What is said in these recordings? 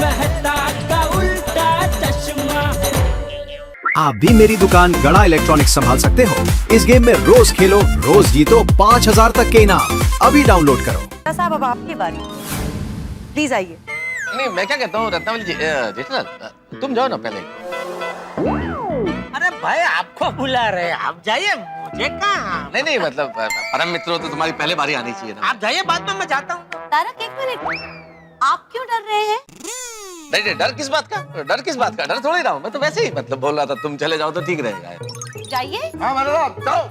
मेहता का उल्टा चश्मा। आप भी मेरी दुकान गड़ा इलेक्ट्रॉनिक्स संभाल सकते हो। इस गेम में रोज खेलो, रोज जीतो 5000 तक के इनाम। अभी डाउनलोड करो। साहब अब आपकी बारी, प्लीज आइए। नहीं, मैं क्या कहता हूँ रत्नावली जेठालाल, तुम जाओ ना पहले। अरे भाई आपको बुला रहे हैं, आप जाइए, मुझे कहाँ। नहीं मतलब परम मित्र हो तो तुम्हारी पहले बारी आनी चाहिए ना। आप जाइए, बाद में मैं जाता हूँ। तारक एक मिनट, आप क्यों डर रहे हैं? नहीं, डर किस बात का? डर किस बात का? डर थोड़ी रहा हूँ मैं, तो वैसे ही मतलब बोल रहा था तुम चले जाओ तो ठीक रहेगा। जाइए। हाँ मतलब जाओ।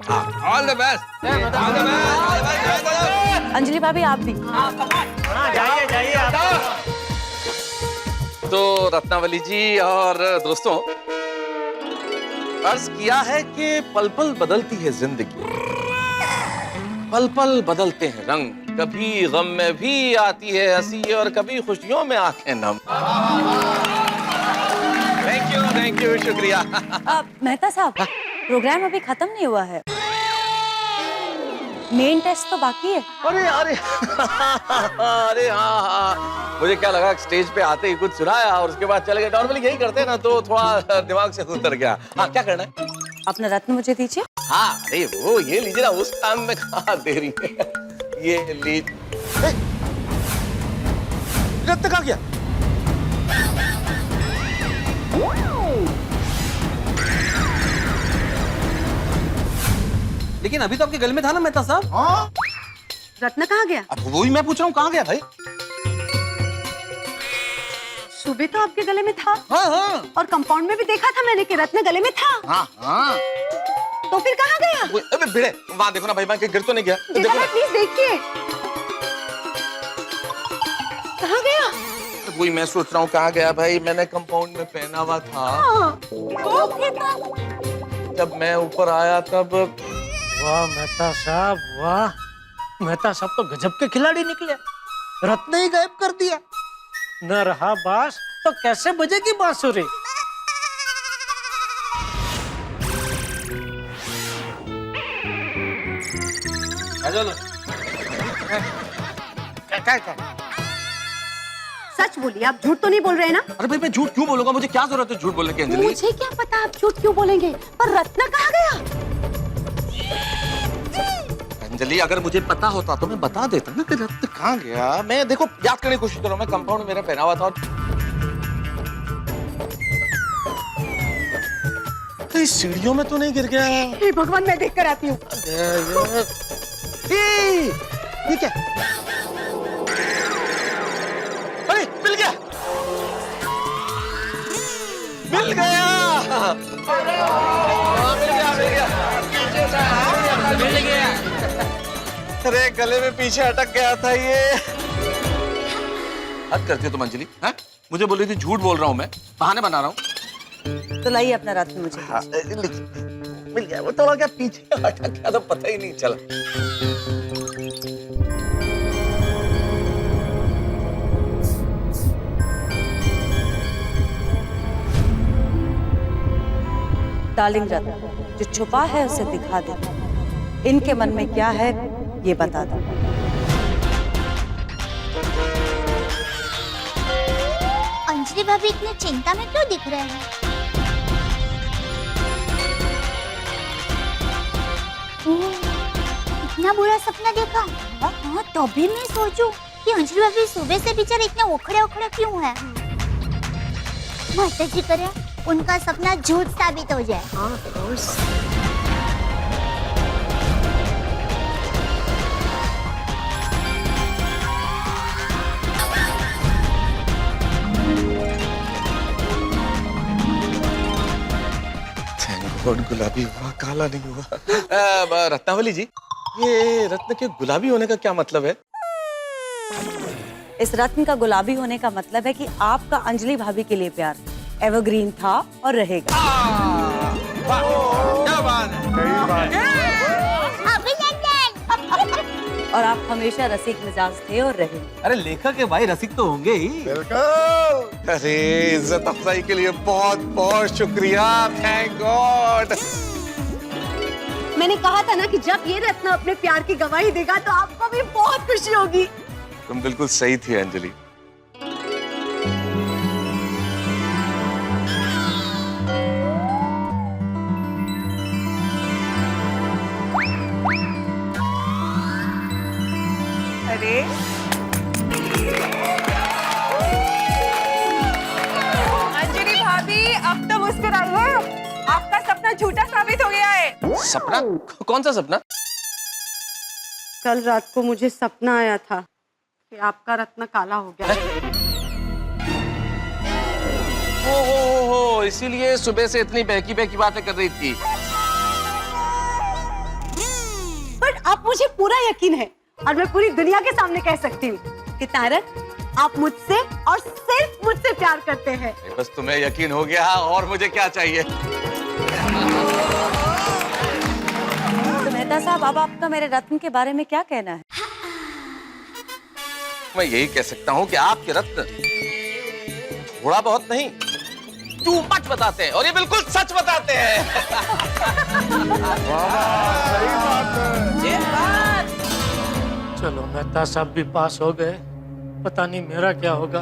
हाँ, ऑल द बेस्ट। अंजलि भाभी आप भी। हाँ जाइए जाइए आप। तो रत्नावली जी और दोस्तों, अर्ज किया है कि पल पल बदलती है जिंदगी, पल पल बदलते हैं रंग, कभी गम में भी आती है हंसी और कभी खुशियों में आंखें नम। थैंक यू, शुक्रिया। मेहता साहब, प्रोग्राम अभी खत्म नहीं हुआ है, मेन टेस्ट तो बाकी है। अरे अरे हाँ, मुझे क्या लगा स्टेज पे आते ही कुछ सुनाया और उसके बाद चले गए। नॉर्मली यही करते हैं ना, तो थोड़ा दिमाग से उतर गया। हाँ, क्या करना है? अपना रत्न मुझे दीजिए। हाँ, अरे वो ये लीजिए ना, उस काम में कहाँ देरी है। ये लीजिए। रत्न कहाँ गया? लेकिन अभी तो आपके गले में था ना मेहता साहब। हाँ? रत्न कहाँ गया? अब वही मैं पूछ रहा हूँ, कहाँ गया भाई? सुबह तो आपके गले में था। हाँ। और कंपाउंड में भी देखा था मैंने कि रत्न गले में था। हाँ। तो फिर कहाँ गया? अबे भिड़े, वहाँ देखो ना भाई, मैं गिर तो नहीं गया? जेठालाल प्लीज देखिए, कहाँ गया? वही मैं सोच रहा हूँ कहाँ गया भाई। मैंने कंपाउंड में पहना हुआ था। जब मैं ऊपर आया तब। वाह मेहता साहब, वाह मेहता साहब तो गजब के खिलाड़ी निकले। रत्न ही गायब कर दिया, न रहा बांस तो कैसे बजेगी बांसुरी। सच बोलिए, आप झूठ तो नहीं बोल रहे हैं ना? अरे भाई मैं झूठ क्यों बोलूंगा? मुझे क्या जरूरत है झूठ बोलने की अंजलि? मुझे क्या पता आप झूठ क्यों बोलेंगे, पर रत्न कहाँ गया? अंजलि, अगर मुझे पता होता तो मैं बता देता ना कि रत्न कहाँ गया। मैं देखो याद करने की कोशिश कर रहा हूँ, मैं कंपाउंड में मेरा पहना हुआ था और कहीं सीढ़ियों में तो नहीं गिर गया? हे भगवान, मैं देख कर आती हूँ। ये क्या? अरे मिल गया, मिल गया, मिल गया। अरे गले में पीछे अटक गया था ये। हद करती हो तुम अंजलि, हैं? मुझे बोल रही थी झूठ बोल रहा हूँ मैं, बहाने बना रहा हूँ। तो लाइए अपना रत्न मुझे। हाँ, मिल गया। वो थोड़ा क्या पीछे अटक गया तो पता ही नहीं चला। डार्लिंग रत्न, जो छुपा है उसे दिखा दे, इनके मन में क्या है ये बता दो। अंजलि भाभी इतने चिंता में क्यों दिख रहे हैं? इतना बुरा सपना देखा? हाँ, तो भी मैं सोचूं कि अंजलि भाभी सुबह से बेचारे इतने उखड़े उखड़े क्यों हैं? माता जी करे उनका सपना झूठ साबित हो जाए। गुलाबी हुआ, काला नहीं हुआ। रत्नावली जी, ये रत्न के गुलाबी होने का क्या मतलब है? इस रत्न का गुलाबी होने का मतलब है कि आपका अंजलि भाभी के लिए प्यार एवरग्रीन था और रहेगा। क्या बात है? और आप हमेशा रसिक मिजाज थे और रहे। अरे लेखक है भाई, रसिक तो होंगे ही। बिल्कुल। अरे इज्जत अफजाई के लिए बहुत बहुत शुक्रिया, थैंक गॉड। मैंने कहा था ना कि जब ये रत्न अपने प्यार की गवाही देगा तो आपको भी बहुत खुशी होगी। तुम बिल्कुल सही थी अंजलि। आपका सपना झूठा साबित हो गया है। सपना? कौन सा सपना? कल रात को मुझे सपना आया था कि आपका रत्न काला हो गया। हो, इसीलिए सुबह से इतनी बहकी बहकी बातें कर रही थी। पर आप मुझे पूरा यकीन है और मैं पूरी दुनिया के सामने कह सकती हूँ कि तारक आप मुझसे और सिर्फ मुझसे प्यार करते हैं। बस तुम्हें यकीन हो गया और मुझे क्या चाहिए? तो मेहता साहब, अब आपका मेरे रत्न के बारे में क्या कहना है? मैं यही कह सकता हूँ कि आपके रत्न थोड़ा बहुत नहीं, टू मच बताते हैं, और ये बिल्कुल सच बताते हैं। चलो मेहता साहब भी पास हो गए, पता नहीं मेरा क्या होगा।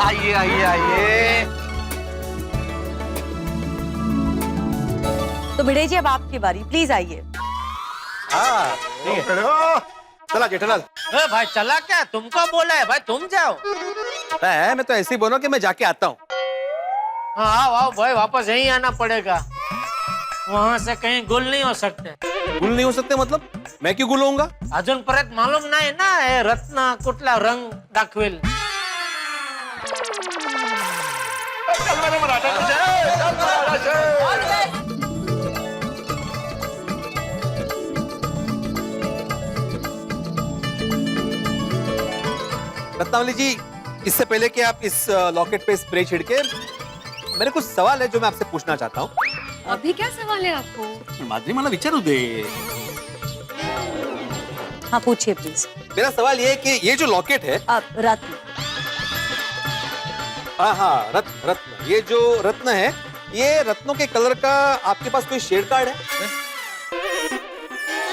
आइए आइए आइए। तो भिड़े जी, अब आपकी बारी, प्लीज आइए। चला जेठालाल। भाई चला क्या? तुमको बोला है भाई, तुम जाओ। मैं तो ऐसे ही बोल रहा हूँ कि मैं जाके आता हूँ। हाँ आओ आओ भाई, वापस यहीं आना पड़ेगा, वहाँ से कहीं गुल नहीं हो सकते। गुल नहीं हो सकते मतलब? मैं क्यों गुल होऊंगा? अजून परत मालूम नाही ना हे रत्न कुठला रंग दाखवेल। रत्नावली जी, इससे पहले कि आप इस लॉकेट पे स्प्रे छिड़के, मेरे कुछ सवाल है जो मैं आपसे पूछना चाहता हूँ। अभी क्या सवाल है आपको? माधुरी मला विचारू दे। हाँ पूछिए प्लीज। मेरा सवाल ये है कि ये जो लॉकेट है, अब रत्न, हाँ रत्न, ये जो रत्न है, ये रत्नों के कलर का आपके पास कोई शेड कार्ड है?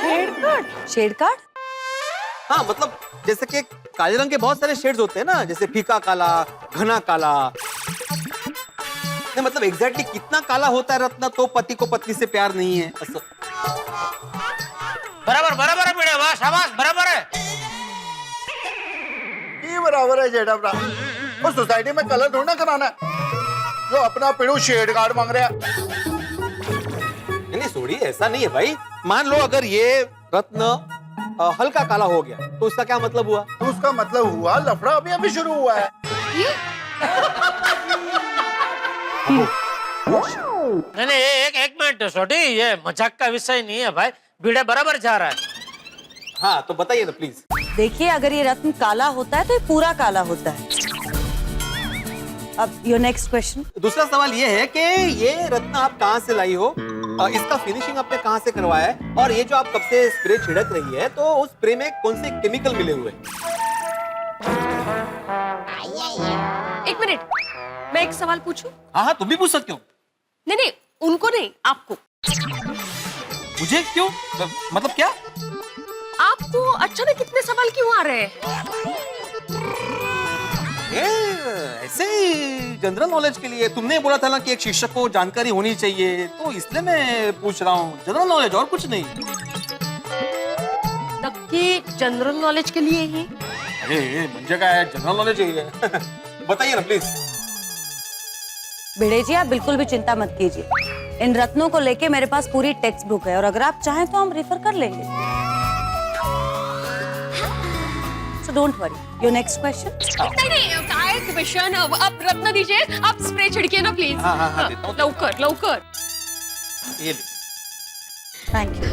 Shade card? Shade card? हाँ मतलब जैसे कि काले रंग के बहुत सारे शेड्स होते हैं ना, जैसे फीका काला, घना काला। नहीं मतलब एग्जैक्टली कितना काला होता है रत्न तो पति को पत्नी से प्यार नहीं है? बराबर बराबर है बेटे, वाह शाबाश, बराबर है। ये बराबर है जेठा भरा। और सोसाइटी में कलर थोड़ा ना कराना है, जो अपना पिड़ू शेड कार्ड मांग रहा है। नहीं सोड़ी, ऐसा नहीं है भाई। मान लो अगर ये रत्न हल्का काला हो गया तो उसका क्या मतलब हुआ? तो उसका मतलब हुआ लफड़ा अभी अभी शुरू हुआ है। नहीं नहीं, एक मिनट छोटी, ये मजाक का विषय नहीं है भाई, बीड़े बराबर जा रहा है। हाँ तो बताइए ना प्लीज। देखिए, अगर ये रत्न काला होता है तो ये पूरा काला होता है। अब योर नेक्स्ट क्वेश्चन। दूसरा सवाल ये है कि ये रत्न आप कहाँ से लाई हो? इसका फिनिशिंग आपने कहाँ से करवाया है? और ये जो आप कब से स्प्रे छिड़क रही है, तो उस स्प्रे में कौन से केमिकल मिले हुए? एक मिनट, मैं एक सवाल पूछूं? हाँ तुम भी पूछ सकते हो। नहीं नहीं, उनको नहीं, आपको। मुझे क्यों? मतलब क्या? आपको अचानक कितने सवाल क्यों आ रहे हैं? ऐसे ही जनरल नॉलेज के लिए। तुमने बोला था ना कि एक शिक्षक को जानकारी होनी चाहिए, तो इसलिए मैं पूछ रहा हूँ। जनरल नॉलेज और कुछ नहीं। नक्की जनरल नॉलेज के लिए ही? अरे मुझे क्या है, जनरल नॉलेज चाहिए। बताइए ना प्लीज। भिड़े जी, आप बिल्कुल भी चिंता मत कीजिए। इन रत्नों को लेके मेरे पास पूरी टेक्स्ट बुक है, और अगर आप चाहें तो हम रेफर कर लेंगे। So don't worry. Your next question. नहीं नहीं, काय क्वेश्चन? आप रत्न दीजिए, आप स्प्रे छिड़किए ना प्लीज। हाँ, देता हूँ। लवकर लवकर। ये थैंक यू।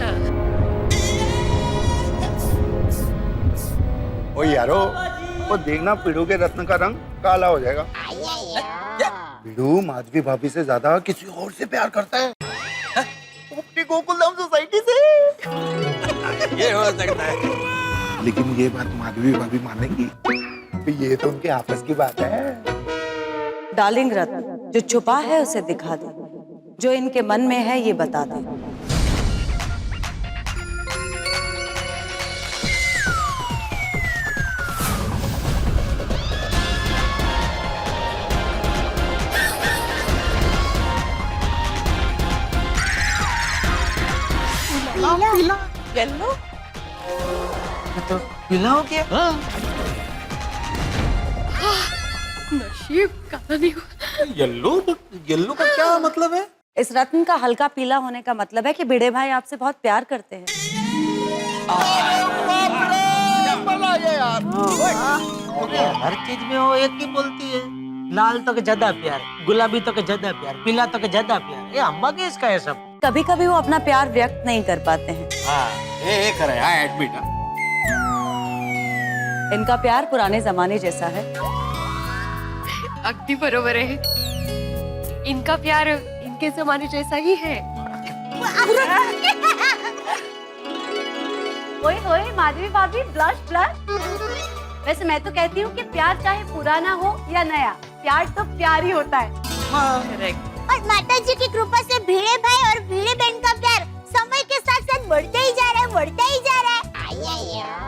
ओ यारो, वो देखना पिड़ू के रत्न का रंग काला हो जाएगा। पिड़ू माधवी भाभी से ज्यादा किसी और से प्यार करता है। अपनी गोकुलधाम सोसाइटी से। ये हो सकता है, लेकिन ये बात माधवी भाभी मानेंगी? ये तो उनके आपस की बात है। डार्लिंग रत्न, जो छुपा है उसे दिखा दे, जो इनके मन में है ये बता दे। येलो? तो पीला हो गया। नशीब काला नहीं हुआ। येलो का क्या मतलब है? इस रत्न का हल्का पीला होने का मतलब है कि भिड़े भाई आपसे बहुत प्यार करते हैं। हर चीज में वो एक ही बोलती है, लाल तक ज्यादा प्यार, गुलाबी तक ज्यादा प्यार, पीला तक ज्यादा प्यार। ये अम्मा के इसका है सब। कभी कभी वो अपना प्यार व्यक्त नहीं कर पाते हैं। एडमिट। इनका प्यार पुराने जमाने जैसा है। अगदी बरोबर है। इनका प्यार इनके जमाने जैसा ही है। ओए ओए माधवी भाभी, ब्लश ब्लश। वैसे मैं तो कहती हूँ कि प्यार चाहे पुराना हो या नया, प्यार तो प्यार ही होता है। और माता जी की कृपा से भिड़े भाई और भिड़े बहन का प्यार समय के साथ साथ बढ़ता ही जा रहा है, बढ़ता ही जा रहा है।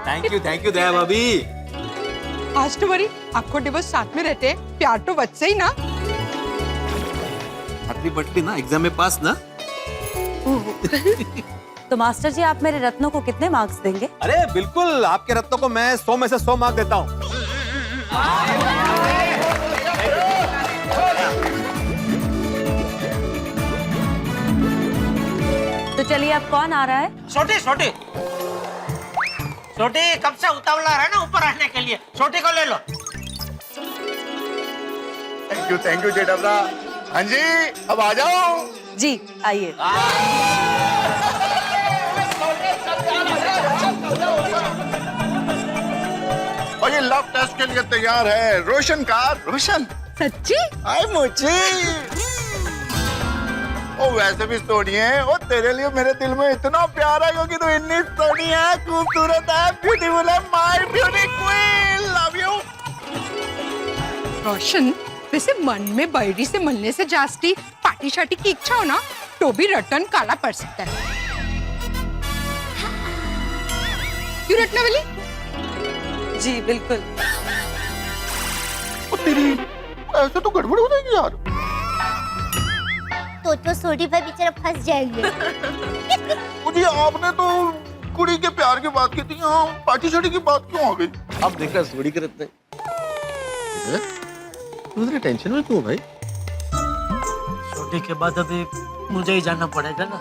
थैंक यू दया भाभी। आज तो बड़ी आखो दिवस साथ में रहते हैं, प्यार तो बच्चे ही ना। अगली बटली ना एग्जाम में पास ना। तो मास्टर जी, आप मेरे रत्नों को कितने मार्क्स देंगे? अरे बिल्कुल, आपके रत्नों को मैं 100 में से 100 मार्क देता हूँ। तो चलिए, अब कौन आ रहा है? छोटी छोटी छोटी कब से उतावला है ना ऊपर आने के लिए, छोटी को ले लो। थैंक यू जेठा। हाँ जी, अब आ जाओ। जी आइए। और ये लव टेस्ट के लिए तैयार है रोशन का रोशन। सच्ची? आए मुझे ओ वैसे भी सोनी है, और तेरे लिए मेरे दिल में इतना प्यार है क्योंकि तू इतनी सोनी है, खूबसूरत है, ब्यूटीफुल है, my beauty queen, love you. Roshan, वैसे मन में बैरी से मिलने से जास्ती पार्टी शार्टी की इच्छा हो ना, तो भी रतन काला पड़ सकता है। क्यों रत्नावली? जी बिल्कुल। तेरी ऐसे तो गड़बड़ हो जाएगी यार। तो सोडी भाई बेचारा फंस जाएंगे। मुझे आपने तो कुड़ी के प्यार की बात की थी, यहाँ पार्टी शार्टी की बात क्यों आ गई? अब देखा सोड़ी के रत्न। तुम टेंशन में क्यों भाई? छोटी के बाद अभी मुझे ही जाना पड़ेगा ना।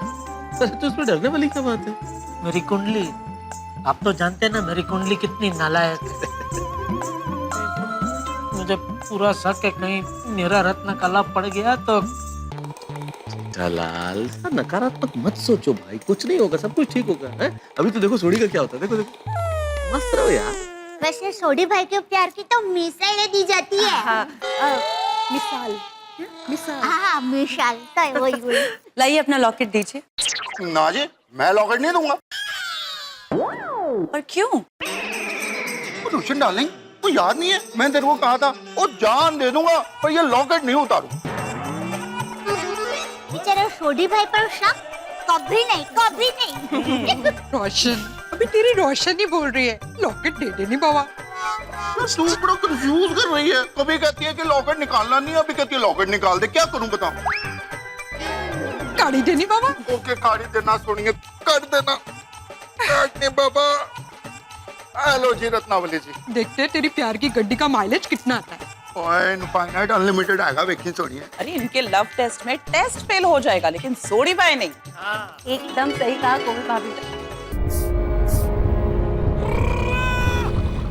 अरे तो उसमें डरने वाली क्या बात है? मेरी कुंडली, आप तो जानते हैं ना मेरी कुंडली कितनी नालायक है। मुझे पूरा शक है कहीं मेरा रत्न काला पड़ गया तो। जलाल, नकारात्मक मत सोचो भाई, कुछ नहीं होगा, सब कुछ ठीक होगा। है? अभी तो देखो सोड़ी का क्या होता है, देखो देखो मस्त रहो यार। वैसे सोडी भाई के प्यार की तो मिसाइलें दी जाती है। मिसाल। हाँ मिसाल, तो वही। लाइए अपना लॉकेट दीजिए। ना जी, मैं लॉकेट नहीं दूंगा। पर क्यों? रोशन डार्लिंग, वो याद नहीं है मैंने तेरे को कहा था, वो जान दे दूंगा पर ये लॉकेट नहीं उतारू। बेचारा सोडी भाई पर शक कभी नहीं, कभी नहीं। रोशन, अभी तेरी रोशन ही बोल रही है, लॉकेट दे देनी बाबा। तू बड़ा कंफ्यूज कर रही है, कभी कहती है कि लॉकेट निकालना नहीं, अभी कहती है लॉकेट निकाल दे। क्या करूं बता? गाड़ी देनी बाबा। ओके, गाड़ी देना, सुनिए कर देना। नहीं बाबा। हेलो जी रत्नावली जी। देखते हैं तेरी प्यार की गड्डी का माइलेज कितना आता है। इनफाइनाइट अनलिमिटेड आएगा, वेखी सोनिए। अरे इनके लव टेस्ट में टेस्ट फेल हो जाएगा, लेकिन सोडी बाई नहीं। एकदम सही कहा कोमल भाभी।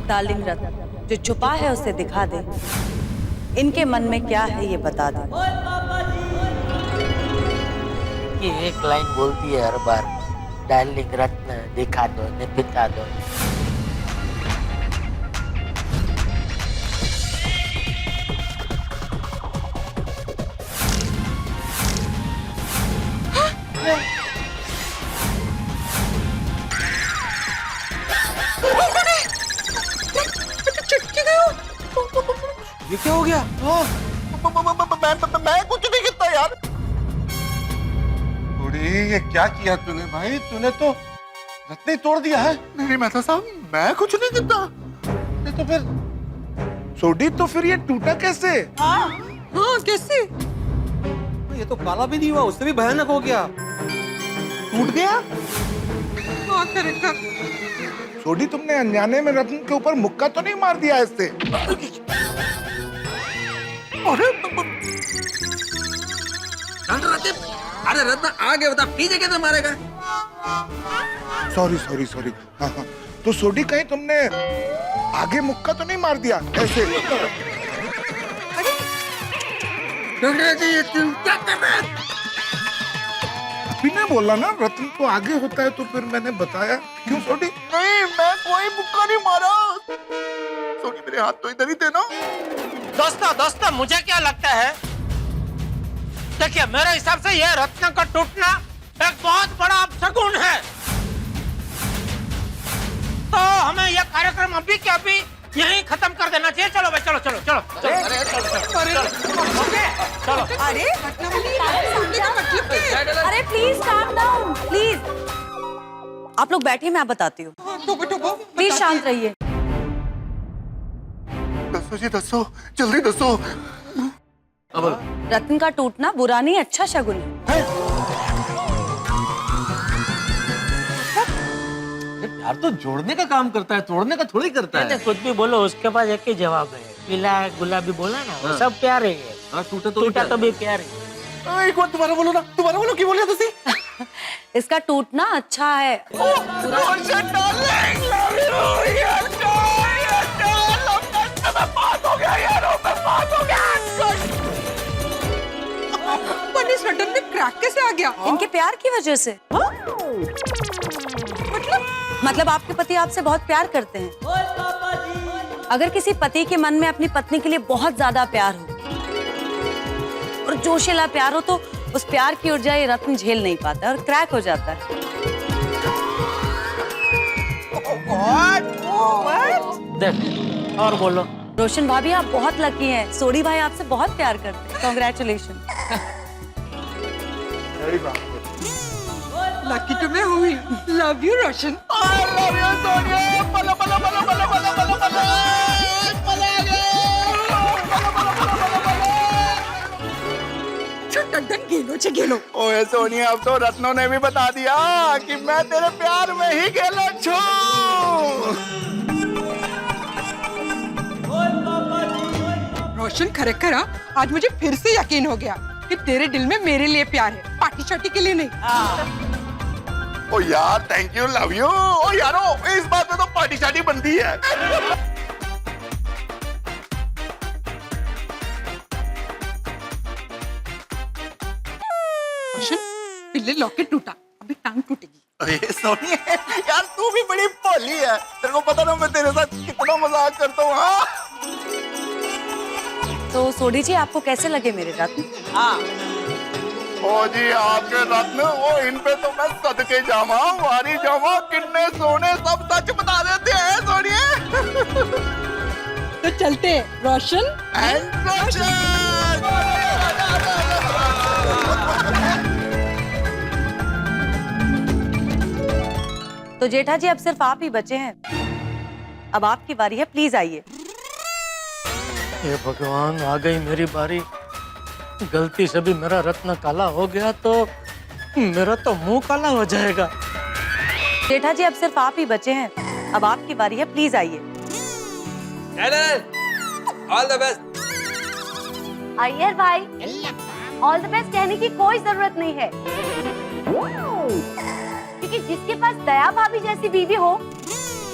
डार्लिंग रत्न, जो छुपा है उसे दिखा दे, इनके मन में क्या है ये बता दे। ये एक लाइन बोलती है हर बार, डार्लिंग रत्न दिखा दो, निपिता दो। ये क्या हो गया? मैं कुछ नहीं किया यार। ये क्या किया तूने भाई? तूने तो रत्न ही तोड़ दिया है। नहीं मेहता साहब, मैं कुछ नहीं किया। तो फिर सोडी, तो फिर ये टूटा कैसे? हाँ कैसे? ये तो काला भी नहीं हुआ, उससे भी भयानक हो गया, टूट गया। हाँ करेक्ट। सोडी, तुमने अनजाने में रत्न के ऊपर मुक्का तो नहीं मार दिया इससे? अरे प्रदीप, अरे रत्न आगे बता, पीछे कैसे मारेगा? Sorry sorry sorry. हाँ हाँ, तो सोडी कहीं तुमने आगे मुक्का तो नहीं मार दिया ऐसे? तुम क्या कर रहे हैं? बिना बोला ना रत्न तो आगे होता है, तो फिर मैंने बताया। क्यों सोडी? नहीं, मैं कोई मुक्का नहीं मारा। सोडी मेरे हाथ तो इधर ही थे ना। दोस्तों मुझे क्या लगता है, देखिए मेरे हिसाब से ये रत्न का टूटना एक बहुत बड़ा अपशगुन है। तो हमें यह कार्यक्रम अभी के अभी यहीं खत्म कर देना चाहिए। चलो भाई, चलो चलो चलो चलो चलो। अरे अरे प्लीज काम डाउन प्लीज। आप लोग बैठिए, मैं बताती हूँ। प्लीज शांत रहिए। दसो जी दसो, जल्दी दसो। रत्न का टूटना बुरा नहीं, अच्छा शगुन है। प्यार तो जोड़ने का काम करता है, तोड़ने का थोड़ी करता है। कुछ भी बोलो, उसके पास एक ही जवाब है, पीला गुलाबी बोला ना, वो सब प्यार है। टूटा तो भी प्यार है। एक बार दोबारा बोलो ना, दोबारा बोलो। क्या बोलिए तुसी? इसका टूटना अच्छा है। इस रटन में क्रैक कैसे आ गया? इनके प्यार की वजह से। मतलब आपके पति आपसे बहुत प्यार करते हैं। अगर किसी पति के मन में अपनी पत्नी के लिए बहुत ज्यादा प्यार हो और जोशीला प्यार हो, तो उस प्यार की ऊर्जा ये रत्न झेल नहीं पाता और क्रैक हो जाता है। देख और बोलो। रोशन भाभी, आप बहुत लकी हैं। सोडी भाई आपसे बहुत प्यार करते हैं। कांग्रेचुलेशन। लकी तो मैं हुई। लव यू रोशन। गेलो। ओए सोनिया, अब तो रत्नों ने भी बता दिया कि मैं तेरे प्यार में ही गेलो छू। रोशन खरेखर आज मुझे फिर से यकीन हो गया कि तेरे दिल में मेरे लिए प्यार है, पार्टी शार्टी के लिए नहीं। ओ यार, थैंक यू, लव यू। ओ यारो, इस बात में तो पार्टी शार्टी बनती है। रोशन, पिल्ले लॉकेट टूटा, अभी टांग टूटेगी। अरे सोनिया, यार तू भी बड़ी भोली है। तेरे को पता ना मैं तेरे साथ कितना मजाक करता हूँ। हाँ? तो सोडी जी, आपको कैसे लगे मेरे रत्न? ओ जी, आपके रत्न, ओ इन पे तो मैं सदके जामा, वारी जामा, किन्ने सोने सब सच बता देते हैं सोनिया। तो चलते रोशन एंड रोशन। तो जेठा जी, अब सिर्फ आप ही बचे हैं। अब आपकी बारी है, प्लीज आइए। हे भगवान, आ गई मेरी बारी। गलती से भी मेरा रत्न काला हो गया तो मेरा तो मुंह काला हो जाएगा। जेठा जी, अब सिर्फ आप ही बचे हैं। अब आपकी बारी है, प्लीज आइए। All the best. अय्यर भाई, ऑल द बेस्ट कहने की कोई जरूरत नहीं है, क्योंकि जिसके पास दया भाभी जैसी बीवी हो,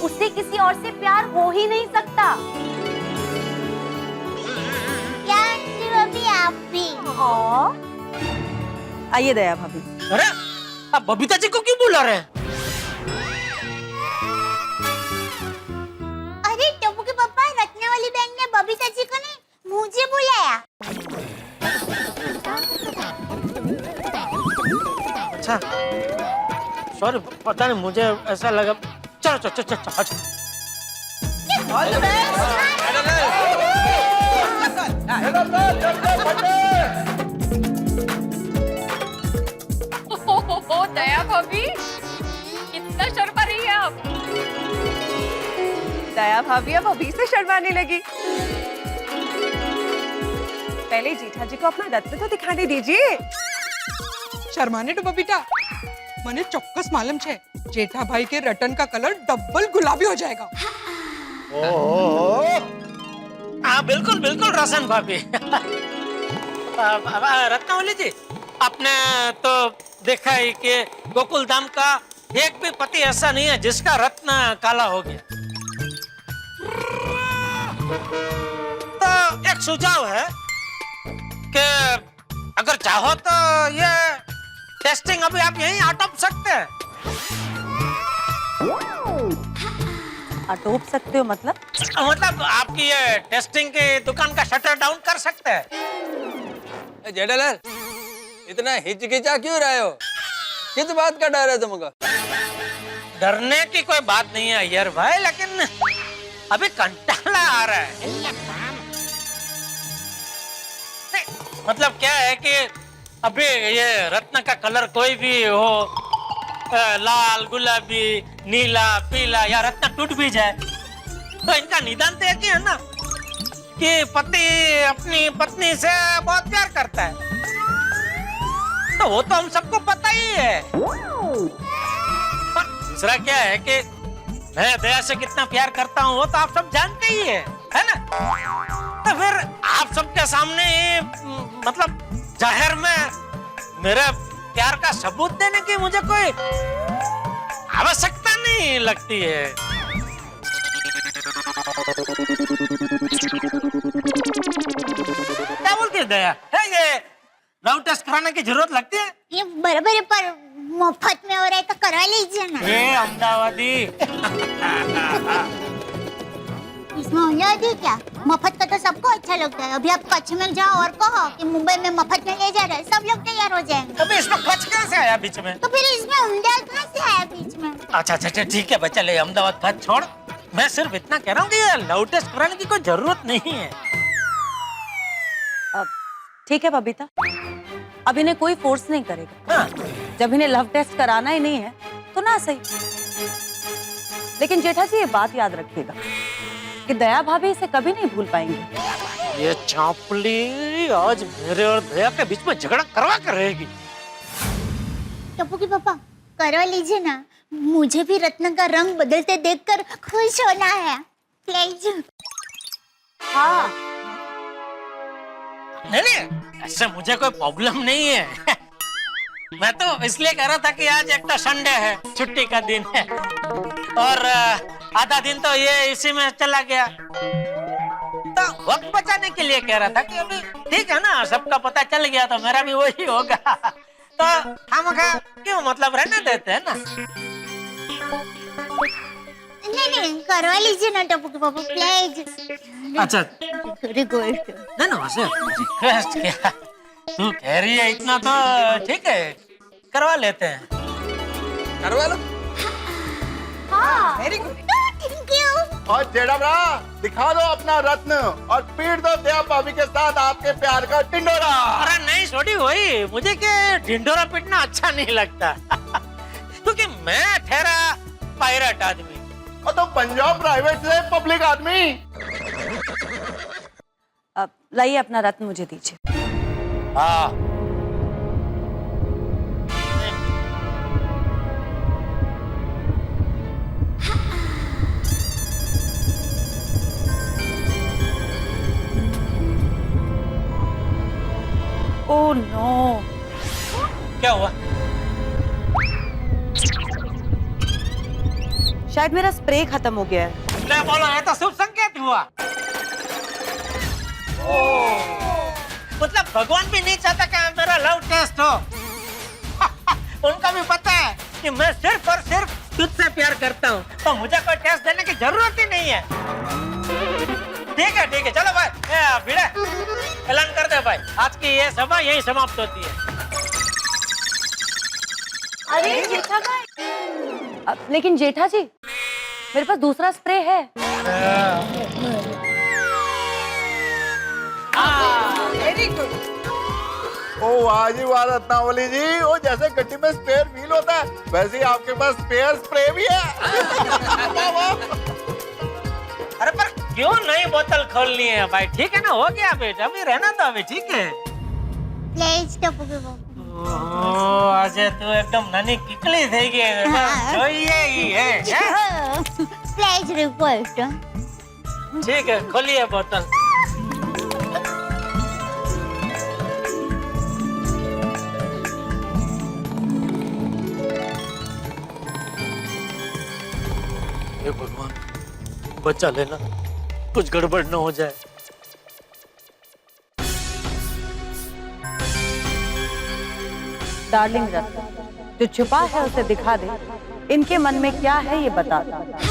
उससे किसी और से प्यार हो ही नहीं सकता। आप भी। आइए दया भाभी। अरे आप बबीता जी को क्यों बुला रहे हैं? अरे टप्पू के पापा, रत्ना वाली बहन ने बबीता जी को नहीं, मुझे बुलाया। अच्छा, सॉरी, पता नहीं, मुझे ऐसा लगा। चलो चलो चलो चलो। ओ दया भाभी, कितना शर्मा रही है आप। दया भाभी अब अभी से शर्माने लगी। पहले जेठा जी को अपना रत्न तो दिखाने दीजिए। शर्माने तो बबीता, मने चौक्कस मालूम छे, जेठा भाई के रटन का कलर डबल गुलाबी हो जाएगा। हाँ बिल्कुल बिल्कुल रोशन भाभी। रत्नावली जी, आपने तो देखा ही कि गोकुल धाम का एक भी पति ऐसा नहीं है जिसका रत्न काला हो गया। तो एक सुझाव है कि अगर चाहो तो ये टेस्टिंग अभी आप यहीं आटोप सकते हैं। आटोप सकते हो मतलब? मतलब आपकी ये टेस्टिंग की दुकान का शटर डाउन कर सकते हैं। जेठालाल, इतना हिचकिचा क्यों रहे हो? किस बात का डर है तुमको? डरने की कोई बात नहीं है यार भाई, लेकिन अभी कंटाला आ रहा है। नहीं, मतलब क्या है कि अभी ये रत्न का कलर कोई भी हो, लाल, गुलाबी, नीला, पीला, या रत्न टूट भी जाए तो इनका निदान तो एक ही है ना कि पति अपनी पत्नी से बहुत प्यार करता है। तो वो तो हम सबको पता ही है। दूसरा क्या है कि मैं दया से कितना प्यार करता हूँ वो तो आप सब जानते ही है ना? तो फिर आप सबके सामने मतलब जाहिर में मेरे प्यार का सबूत देने की मुझे कोई आवश्यकता नहीं लगती है। क्या बोलती है दया? है ये लव टेस्ट कराने की जरूरत लगती है? ये बराबर है, पर मुफ्त में हो रहा है तो करवा लीजिए ना। ये अहमदाबादी। इसमें अहमदाबादी क्या? मुफ्त का तो सबको अच्छा लगता है। अभी आप कच्छ में जाओ और कहो कि मुंबई में मुफ्त में ले जा रहे हैं, सब लोग तैयार हो जाएंगे। अबे इसमें कच्छ कहाँ से आया बीच में? तो फिर इसमें अहमदाबाद कहाँ से आया बीच में? अच्छा ठीक है बच्चा, ले अहमदाबाद बात छोड़। मैं सिर्फ इतना कह रहा हूँ कि ये लव टेस्ट कराने की कोई जरूरत नहीं है। ठीक है बबीता, अब इन्हें कोई फोर्स नहीं करेगा। हाँ। जब इन्हें लव टेस्ट कराना ही नहीं है तो ना सही। लेकिन जेठा जी ये बात याद रखिएगा कि दया भाभी इसे कभी नहीं भूल पाएंगे। ये चांपली आज मेरे और दया के बीच में झगड़ा करवा कर रहेगी। टप्पू के पापा करवा लीजिए ना, मुझे भी रत्न का रंग बदलते देखकर खुश होना है। प्लीज। हाँ नहीं ऐसे मुझे कोई प्रॉब्लम नहीं है। मैं तो इसलिए कह रहा था कि आज एक तो संडे है, छुट्टी का दिन है, और आधा दिन तो ये इसी में चला गया, तो वक्त बचाने के लिए कह रहा था कि अभी ठीक है ना, सबका पता चल गया तो मेरा भी वही होगा। तो हम क्यों मतलब रहने देते हैं ना। नहीं करवा लीजिए ना टप्पू के पापा, प्लीज। अच्छा रिक्वेस्ट। ना वैसे रिक्वेस्ट क्या, तू कह रही है इतना तो ठीक है, करवा लेते हैं। करवा लो। हाँ वेरी गुड, थैंक यू। और जेड़ा ब्रा दिखा दो अपना रत्न और पीट दो दया भाभी के साथ आपके प्यार का टिंडोरा। अरे नहीं छोटी वही, मुझे क्या ढिंडोरा पीटना अच्छा नहीं लगता। क्योंकि मैं ठहरा पायरेट आदमी और तो पंजाब प्राइवेट से पब्लिक आदमी। अब लाइए अपना रत्न मुझे दीजिए। हाँ ओह नो, क्या हुआ? शायद मेरा स्प्रे खत्म हो गया है। मैं बोलो ये तो शुभ संकेत हुआ। मतलब भगवान भी नहीं चाहता कि मेरा लव टेस्ट हो। उनका भी पता है कि मैं सिर्फ और सिर्फ तुझसे प्यार करता हूँ, तो मुझे कोई टेस्ट देने की जरूरत ही नहीं है। ठीक है चलो भाई, भिड़े ऐलान कर दे भाई, आज की ये सभा यही समाप्त होती है। अरे जेठा भाई, लेकिन जेठा जी मेरे पास दूसरा स्प्रे है। Very good. ओ वाह जी वाह रत्नावली जी, वो जैसे गड्डी में स्पेयर व्हील होता है वैसे ही आपके पास स्पेयर स्प्रे भी है। अरे पर क्यों नई बोतल खोलनी है भाई? ठीक है ना, हो गया बेटा, अभी रहना तो अभी ठीक है। प्लीज टप्पू के पापा। आज तू एकदम नानी किकली થઈ ગઈ છે, જોઈએ ही है। Please request. ठीक है, खोलिए बोतल। हे भगवान, बचा लेना, कुछ गड़बड़ न हो जाए। डार्लिंग रत्न, जो छुपा है उसे दिखा दे, इनके मन में क्या है ये बता दे।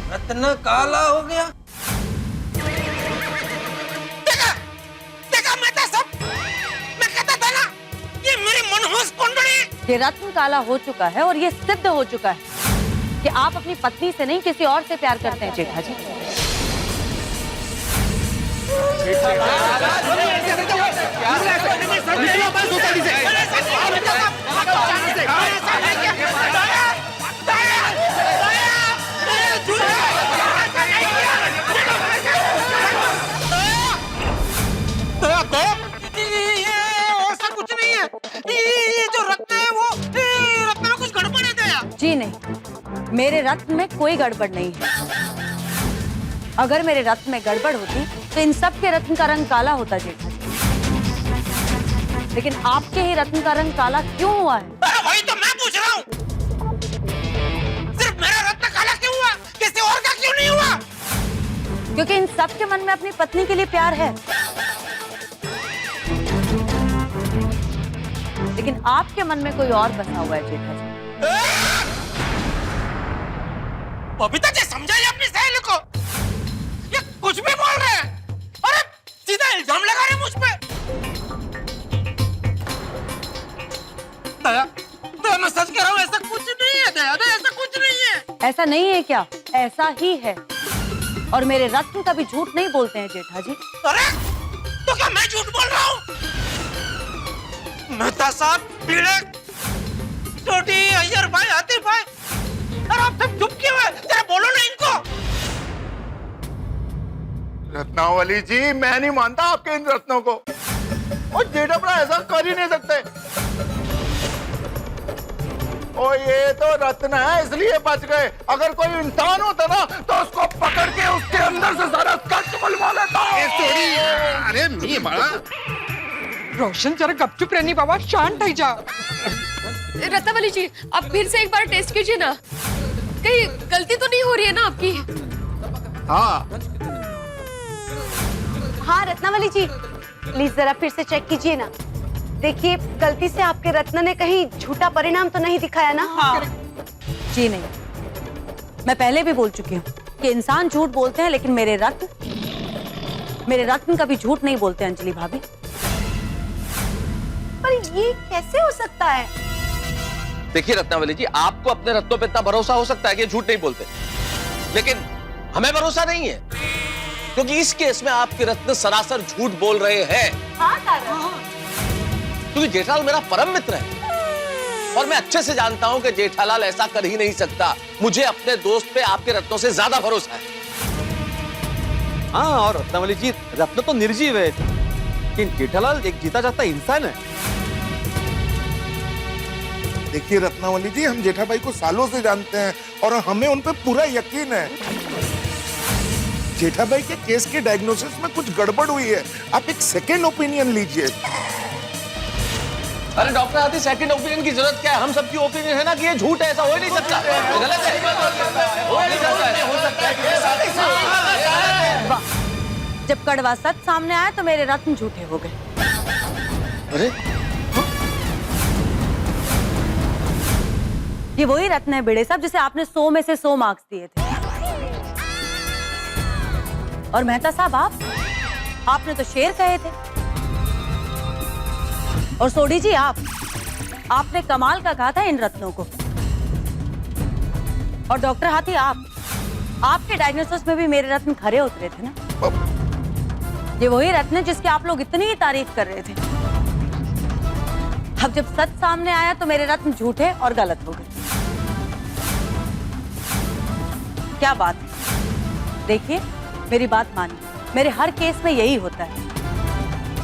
रत्न काला हो गया। देखा, देखा मेहता साहब, मैं कहता था ना, ये मेरी मनहूस कुंडली। ये रत्न काला हो चुका है और ये सिद्ध हो चुका है कि आप अपनी पत्नी से नहीं किसी और से प्यार करते हैं जेठा जी। ऐसा कुछ नहीं है, ये जो रत्न है वो रत्न में कुछ गड़बड़ है दया। जी नहीं, मेरे रत्न में कोई गड़बड़ नहीं है। अगर मेरे रत्न में गड़बड़ होती तो इन सब के रत्न का रंग काला होता जेठा जी। लेकिन आपके ही रत्न का रंग काला क्यों हुआ है? वही तो मैं पूछ रहा हूँ, सिर्फ मेरा रत्न काला क्यों हुआ, किसी और का क्यों नहीं हुआ? क्योंकि इन सब के मन में अपनी पत्नी के लिए प्यार है, लेकिन आपके मन में कोई और बसा हुआ है जेठा जी। बबीता जी समझाइए अपनी सहेली को, ये कुछ भी बोल रहे हैं। अरे सीधा इल्जाम लगा रहे मुझ पे। दया, दया मैं सच कह रहा हूँ, ऐसा कुछ नहीं है दया, दया ऐसा कुछ नहीं है। ऐसा नहीं है क्या? ऐसा ही है, और मेरे रत्न कभी झूठ नहीं बोलते हैं जेठा जी। अरे तो क्या मैं झूठ बोल रहा हूँ? मेहता साहब, पीड़े, टोटी, अय्यर भाई, आतिफ भाई, अरे आप सब चुप क्यों हैं? जरा बोलो ना इनको। रत्नावली जी, मैं नहीं मानता आपके इन रत्नों को। और जेठा भरा ऐसा कर ही नहीं सकते। और ये तो रत्न है इसलिए बच गए। अगर कोई इंसान होता ना तो उसको पकड़ के उसके अंदर से सारा कष्ट बुलवा लेता। अरे मी बड़ा रोशन जरा गपचुप रहनी बाबा, शांत हो जा। रत्नावली जी, आप फिर से एक बार टेस्ट कीजिए ना, कहीं गलती तो नहीं हो रही है ना आपकी? हाँ हाँ रत्नावली जी, प्लीज जरा फिर से चेक कीजिए ना। देखिए, गलती से आपके रत्न ने कहीं झूठा परिणाम तो नहीं दिखाया ना? हाँ। जी नहीं, मैं पहले भी बोल चुकी हूँ कि इंसान झूठ बोलते हैं, लेकिन मेरे रत्न कभी झूठ नहीं बोलते अंजलि भाभी। पर ये कैसे हो सकता है? देखिए रत्नावली जी, आपको अपने रत्नों पे इतना भरोसा हो सकता है कि झूठ नहीं बोलते, लेकिन हमें भरोसा नहीं है, क्योंकि इस केस में आपके रत्न सरासर झूठ बोल रहे हैं। हाँ, क्योंकि जेठालाल मेरा परम मित्र है और मैं अच्छे से जानता हूं कि जेठालाल ऐसा कर ही नहीं सकता। मुझे अपने दोस्त पे आपके रत्नों से ज्यादा भरोसा है। हाँ, और रत्नावली जी, रत्न तो निर्जीव है, लेकिन जेठालाल एक जीता जागता इंसान है। देखिए रत्नावली जी, हम जेठा भाई को सालों से जानते हैं और हमें उन पे पूरा यकीन है। जेठा भाई के केस के डायग्नोसिस में कुछ गड़बड़ हुई है, आप एक सेकेंड ओपिनियन लीजिए। अरे डॉक्टर आती सेकंड ओपिनियन की जरूरत क्या है? हम सबकी ओपिनियन है ना कि ये झूठ है, ऐसा हो ही नहीं सकता। गलत है, हो ही नहीं सकता। वाह, जब कड़वा सच सामने आया तो मेरे रत्न झूठे हो गए। अरे ये वही रत्न है बेड़े साहब जिसे आपने 100 में से 100 मार्क्स दिए थे। और मेहता साहब आपने तो शेर कहे थे। और सोडी जी आपने कमाल का कहा था इन रत्नों को। और डॉक्टर हाथी आपके डायग्नोसिस में भी मेरे रत्न खरे उतरे थे ना। ये वही रत्न है जिसकी आप लोग इतनी तारीफ कर रहे थे। अब जब सच सामने आया तो मेरे रत्न झूठे और गलत हो गए। क्या बात है? देखिए मेरी बात मानिए, मेरे हर केस में यही होता है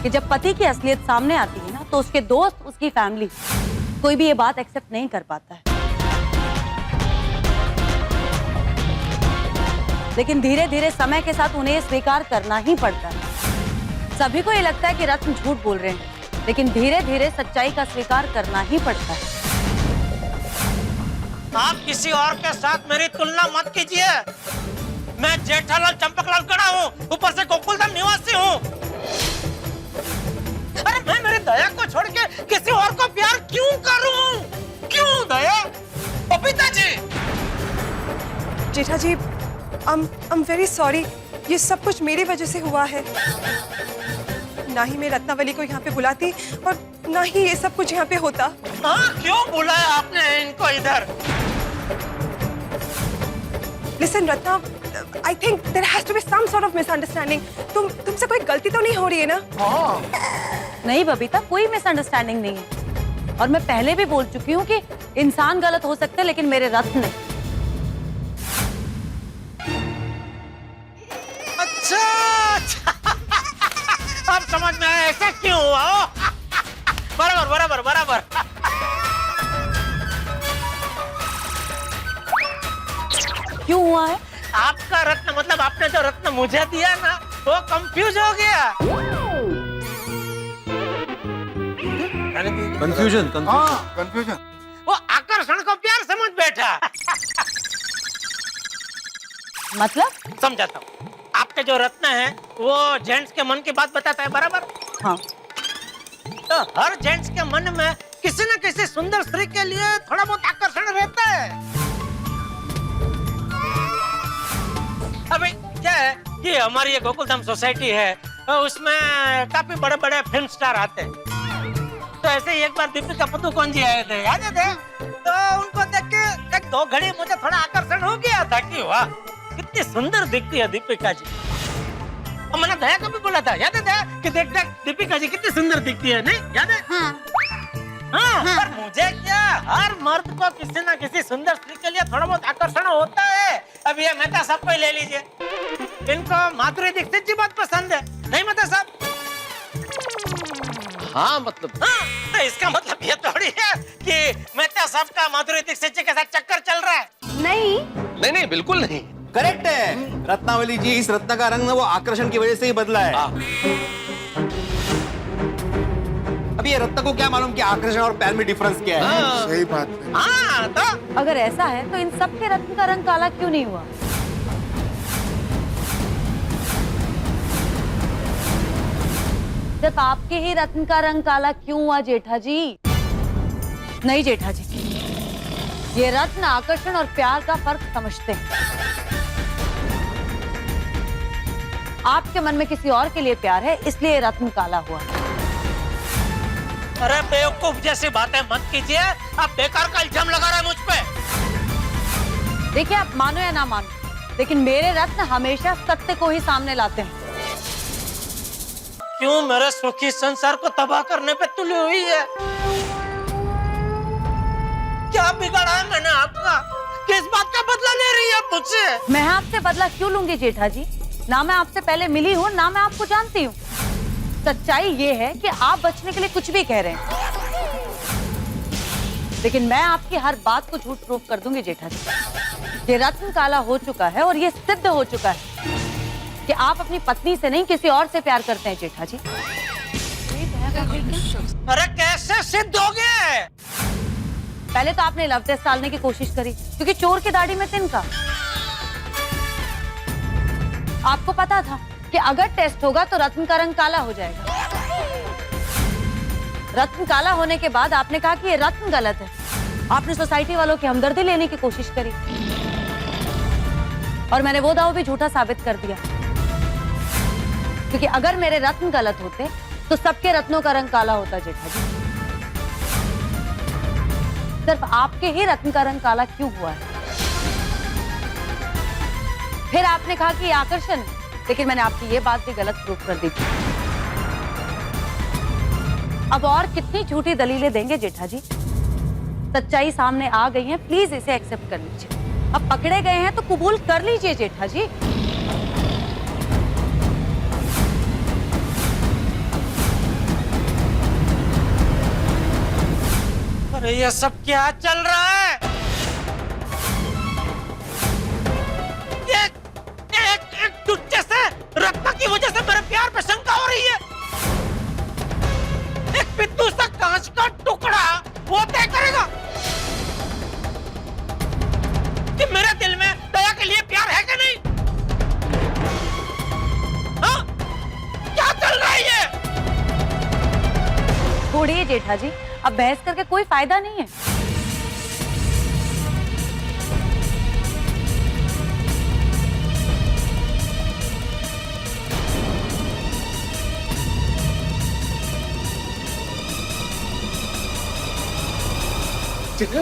कि जब पति की असलियत सामने आती है ना तो उसके दोस्त, उसकी फैमिली, कोई भी ये बात एक्सेप्ट नहीं कर पाता है। लेकिन धीरे धीरे समय के साथ उन्हें ये स्वीकार करना ही पड़ता है। सभी को ये लगता है कि रत्न झूठ बोल रहे हैं, लेकिन धीरे धीरे सच्चाई का स्वीकार करना ही पड़ता है। आप किसी और के साथ मेरी तुलना मत कीजिए। मैं जेठालाल चंपकलाल गढ़ा हूँ, ऊपर से गोकुलधाम निवासी हूँ। अरे मैं मेरी दया को छोड़ के किसी और को प्यार क्यों करूं? क्यों दया? बबीता जी! जेठा जी, I'm very sorry। ये सब कुछ मेरी वजह से हुआ है। ना ही मैं रत्नावली को यहाँ पे बुलाती और ना ही ये सब कुछ यहाँ पे होता। हाँ, क्यों बुलाया आपने इनको इधर? Listen, Ratna, I think there has to be some sort of misunderstanding। तुमसे कोई गलती तो नहीं हो रही है ना? नहीं बबीता, कोई मिसअंडरस्टैंडिंग नहीं है। और मैं पहले भी बोल चुकी हूँ कि इंसान गलत हो सकते हैं लेकिन मेरे रत्न नहीं। अच्छा, अब समझ में आया ऐसा क्यों हुआ। बराबर। क्यों हुआ है? आपका रत्न मतलब आपने जो रत्न मुझे दिया ना, वो कंफ्यूज हो गया। कंफ्यूजन। वो आकर्षण को प्यार समझ बैठा। मतलब? समझाता हूँ। आपके जो रत्न है वो जेंट्स के मन की बात बताता है, बराबर? हाँ। तो हर जेंट्स के मन में किसी न किसी सुंदर स्त्री के लिए थोड़ा बहुत आकर्षण रहता है। अभी क्या है कि हमारी ये गोकुलधाम सोसाइटी है, तो उसमें काफी बड़े बड़े फिल्म स्टार आते हैं। तो ऐसे ही एक बार दीपिका पादुकोण जी आए थे, याद है? तो उनको देख के एक दो घड़ी मुझे थोड़ा आकर्षण हो गया था कि वाह कितनी सुंदर दिखती है दीपिका जी। और मैंने दया को भी बोला था, याद है कि देख दीपिका जी कितनी सुंदर दिखती है, नहीं याद है? हाँ, पर मुझे क्या, हर मर्द को किसी न किसी सुंदर स्त्री के लिए थोड़ा बहुत आकर्षण होता है। अब ये मेहता साहब को ले लीजिए, इनको माधुरी दीक्षित जी बहुत पसंद है, नहीं मेहता साहब? हाँ मतलब तो इसका मतलब ये थोड़ी है कि मेहता साहब का माधुरी दीक्षित जी के साथ चक्कर चल रहा है। नहीं, बिल्कुल नहीं। करेक्ट है रत्नावली जी, इस रत्न का रंग ना वो आकर्षण की वजह से ही बदला है। अब ये रत्न को क्या मालूम कि आकर्षण और प्यार में डिफरेंस क्या है? सही बात है। हाँ, तो अगर ऐसा है तो इन सब के रत्न का रंग काला क्यों नहीं हुआ? सिर्फ आपके ही रत्न का रंग काला क्यों हुआ जेठा जी? नहीं जेठा जी, ये रत्न आकर्षण और प्यार का फर्क समझते हैं। आपके मन में किसी और के लिए प्यार है, इसलिए रत्न काला हुआ। अरे बेवकूफ जैसी बातें मत कीजिए, आप बेकार का इल्जाम लगा रहे हैं मुझ पे। देखिए, आप मानो या ना मानो, लेकिन मेरे रत्न हमेशा सत्य को ही सामने लाते हैं। क्यों मेरे सुखी संसार को तबाह करने पे तुली हुई है? क्या बिगाड़ा है मैंने आपका? किस बात का बदला ले रही है मुझसे? मैं आपसे बदला क्यों लूंगी जेठा जी? ना मैं आपसे पहले मिली हूँ, ना मैं आपको जानती हूँ। सच्चाई ये है कि आप बचने के लिए कुछ भी कह रहे हैं, लेकिन मैं आपकी हर बात को झूठ प्रूफ कर दूंगी जेठा जी। ये रत्न काला हो चुका है और ये सिद्ध हो चुका है कि आप अपनी पत्नी से नहीं किसी और से प्यार करते हैं जेठा जी। अरे कैसे सिद्ध हो गया? पहले तो आपने लव टेस्ट डालने की कोशिश करी क्योंकि चोर की दाढ़ी में तिनका। आपको पता था कि अगर टेस्ट होगा तो रत्न का रंग काला हो जाएगा। रत्न काला होने के बाद आपने कहा कि ये रत्न गलत है। आपने सोसाइटी वालों की हमदर्दी लेने की कोशिश करी और मैंने वो दाव भी झूठा साबित कर दिया, क्योंकि अगर मेरे रत्न गलत होते तो सबके रत्नों का रंग काला होता जेठा जी। सिर्फ आपके ही रत्न का रंग काला क्यों हुआ है? फिर आपने कहा कि ये आकर्षण है, लेकिन मैंने आपकी ये बात भी गलत प्रूफ कर दी थी। अब और कितनी झूठी दलीलें देंगे जेठा जी? सच्चाई सामने आ गई है, प्लीज इसे एक्सेप्ट कर लीजिए। अब पकड़े गए हैं तो कबूल कर लीजिए जेठा जी। अरे ये सब क्या चल रहा है? एक टुच्चे से रत्ना की वजह से मेरे प्यार पे शंका हो रही है। एक पिद्दू सा कांच का टुकड़ा वो तय करेगा कि मेरे दिल में दया के लिए प्यार है कि नहीं? हाँ? क्या चल रहा है ये? छोड़िए जेठा जी, अब बहस करके कोई फायदा नहीं है।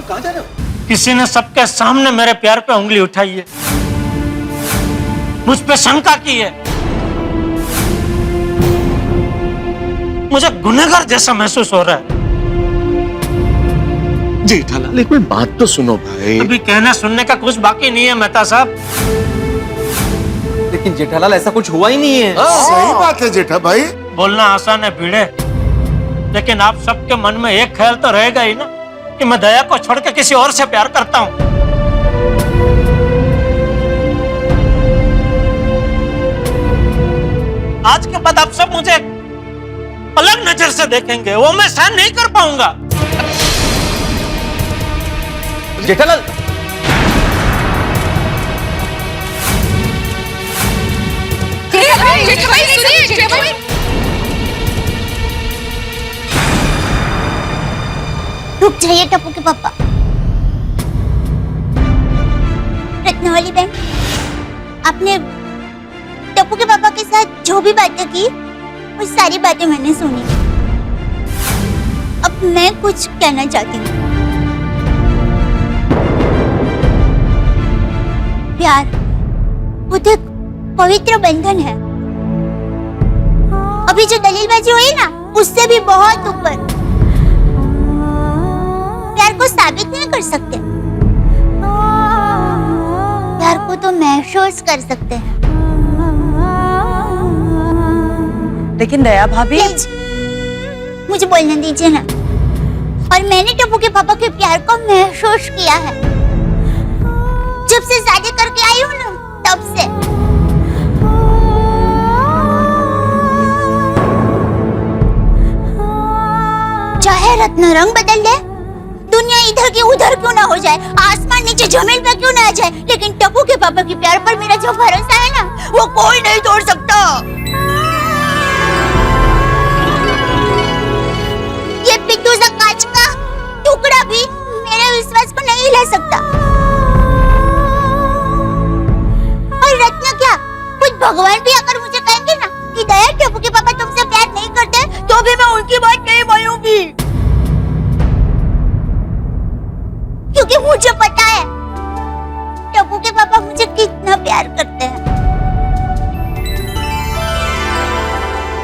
कहाँ जा रहे हो? किसी ने सबके सामने मेरे प्यार पे उंगली उठाई है, मुझ पे शंका की है। मुझे गुनहगार जैसा महसूस हो रहा है। जेठालाल एक मिनट बात तो सुनो भाई। अभी कहने सुनने का कुछ बाकी नहीं है मेहता साहब। लेकिन जेठालाल ऐसा कुछ हुआ ही नहीं है। सही बात है जेठा भाई। बोलना आसान है भिड़े, लेकिन आप सबके मन में एक ख्याल तो रहेगा ही ना कि मैं दया को छोड़ के किसी और से प्यार करता हूं। आज के बाद आप सब मुझे अलग नजर से देखेंगे, वो मैं सहन नहीं कर पाऊंगा। जेठालाल रुक जाइए टप्पू के पापा। रत्नावली बहन, आपने टप्पू के पापा के साथ जो भी बातें की वो सारी बातें मैंने सुनी। अब मैं कुछ कहना चाहती हूँ। प्यार वो तो एक पवित्र बंधन है। अभी जो दलीलबाजी हुई ना, उससे भी बहुत ऊपर। प्यार को साबित नहीं कर सकते, प्यार को तो महसूस कर सकते हैं। लेकिन दया भाभी, प्लीज मुझे बोलने दीजिए ना। और मैंने टप्पू के पापा के प्यार को महसूस किया है जब से शादी करके आई हूँ ना, तब से। चाहे रत्न रंग बदल दे, दुनिया इधर की उधर क्यों ना हो जाए, आसमान नीचे जमीन पे क्यों ना आ जाए, लेकिन टप्पू के पापा के प्यार पर मेरा जो भरोसा है ना, वो कोई नहीं तोड़ सकता। ये पिद्दू सा कांच का टुकड़ा भी मेरे विश्वास को नहीं हिला सकता। और रत्न क्या, कुछ भगवान भी अगर मुझे कहेंगे ना कि दया टप्पू के पापा तुमसे प्यार नहीं करते, तो भी मैं उनकी बात नहीं मानूंगी, क्योंकि मुझे पता है टप्पू के पापा मुझे कितना प्यार करते हैं।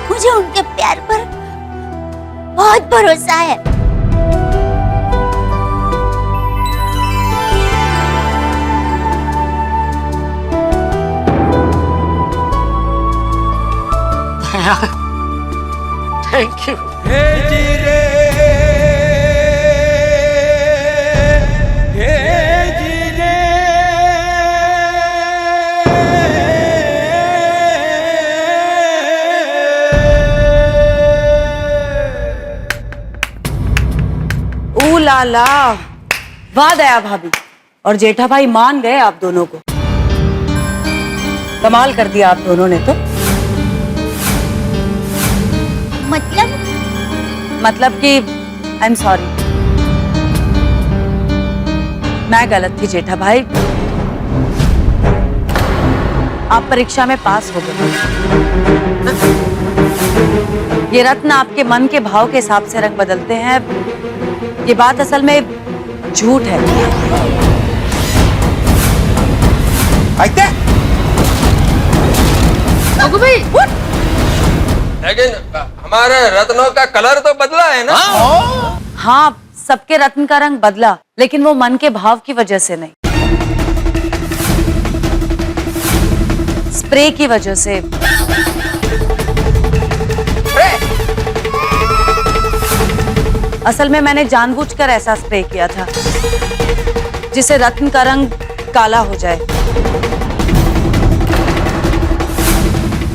मुझे उनके प्यार पर बहुत भरोसा है। Thank you. ला ला, वाह दया भाभी और जेठा भाई मान गए आप दोनों को। कमाल कर दिया आप दोनों ने तो। मतलब कि आई एम सॉरी, मैं गलत थी जेठा भाई। आप परीक्षा में पास हो गए। ये रत्न आपके मन के भाव के हिसाब से रंग बदलते हैं। ये बात असल में झूठ है। लेकिन हमारे रत्नों का कलर तो बदला है ना? हाँ, सबके रत्न का रंग बदला, लेकिन वो मन के भाव की वजह से नहीं, स्प्रे की वजह से। असल में मैंने जानबूझकर ऐसा स्प्रे किया था जिससे रत्न का रंग काला हो जाए।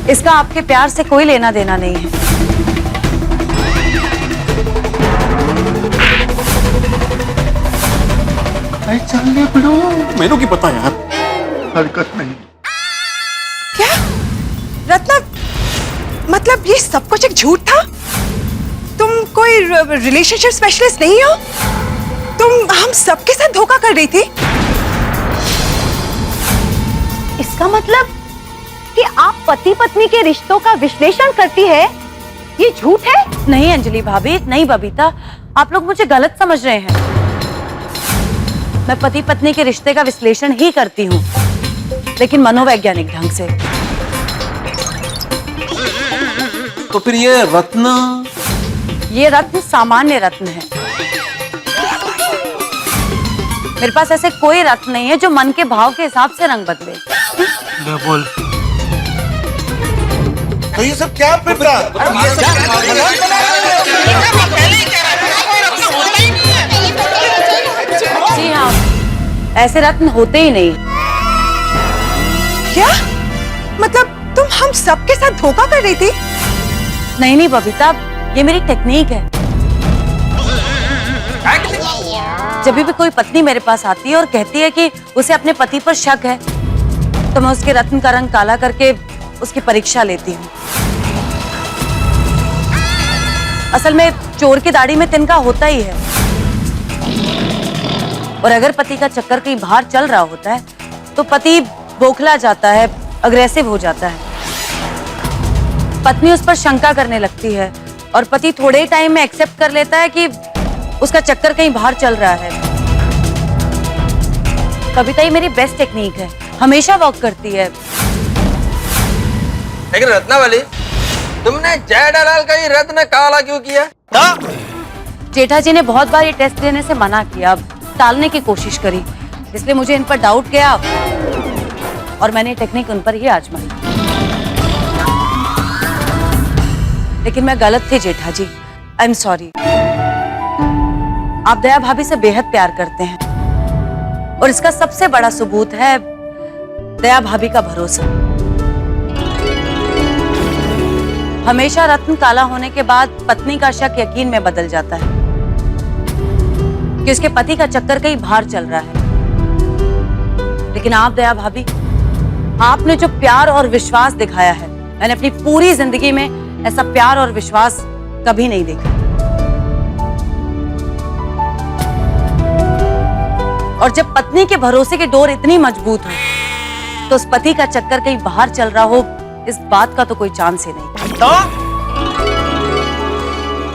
इसका आपके प्यार से कोई लेना देना नहीं है। चलने पड़ो, मेनू की पता यार, हरकत नहीं। क्या रत्ना, मतलब ये सब कुछ एक झूठ था? तुम कोई रिलेशनशिप स्पेशलिस्ट नहीं हो? तुम हम सबके साथ धोखा कर रही थी? इसका मतलब कि आप पति पत्नी के रिश्तों का विश्लेषण करती है, ये झूठ है? नहीं अंजलि भाभी, नहीं बबीता, आप लोग मुझे गलत समझ रहे हैं। मैं पति पत्नी के रिश्ते का विश्लेषण ही करती हूँ, लेकिन मनोवैज्ञानिक ढंग से। तो फिर ये रत्न? ये रत्न सामान्य रत्न है। मेरे पास ऐसे कोई रत्न नहीं है जो मन के भाव के हिसाब से रंग बदले। बोल, तो ये सब क्या पिपरा? जी हाँ, ऐसे रत्न होते ही नहीं। क्या मतलब तुम हम सबके साथ धोखा कर रही थी? नहीं नहीं बबीता, ये मेरी टेक्निक है। जब भी कोई पत्नी मेरे पास आती है और कहती है कि उसे अपने पति पर शक है, तो मैं उसके रत्न का रंग काला करके उसकी परीक्षा लेती हूँ। असल में चोर की दाढ़ी में तिनका होता ही है, और अगर पति का चक्कर कहीं बाहर चल रहा होता है तो पति बौखला जाता है, अग्रेसिव हो जाता है। पत्नी उस पर शंका करने लगती है और पति थोड़े ही टाइम में एक्सेप्ट कर लेता है कि उसका चक्कर कहीं बाहर चल रहा है। कविता ही मेरी बेस्ट टेक्निक है, हमेशा वर्क करती है। लेकिन रत्नावली, तुमने जेठालाल का ही रत्न काला क्यों किया? जेठा जी ने बहुत बार ये टेस्ट देने से मना किया, टालने की कोशिश करी, इसलिए मुझे इन पर डाउट गया और मैंने टेक्निक उन पर ही आजमाई। लेकिन मैं गलत थी जेठा जी, आई एम सॉरी। आप दया भाभी से बेहद प्यार करते हैं और इसका सबसे बड़ा सबूत है दया भाभी का भरोसा। हमेशा रत्न काला होने के बाद पत्नी का शक यकीन में बदल जाता है कि उसके पति का चक्कर कहीं बाहर चल रहा है। लेकिन आप दया भाभी, आपने जो प्यार और विश्वास दिखाया है, मैंने अपनी पूरी जिंदगी में ऐसा प्यार और विश्वास कभी नहीं देखा। और जब पत्नी के भरोसे की डोर इतनी मजबूत हो तो उस पति का चक्कर कहीं बाहर चल रहा हो, इस बात का तो कोई चांस ही नहीं। तो?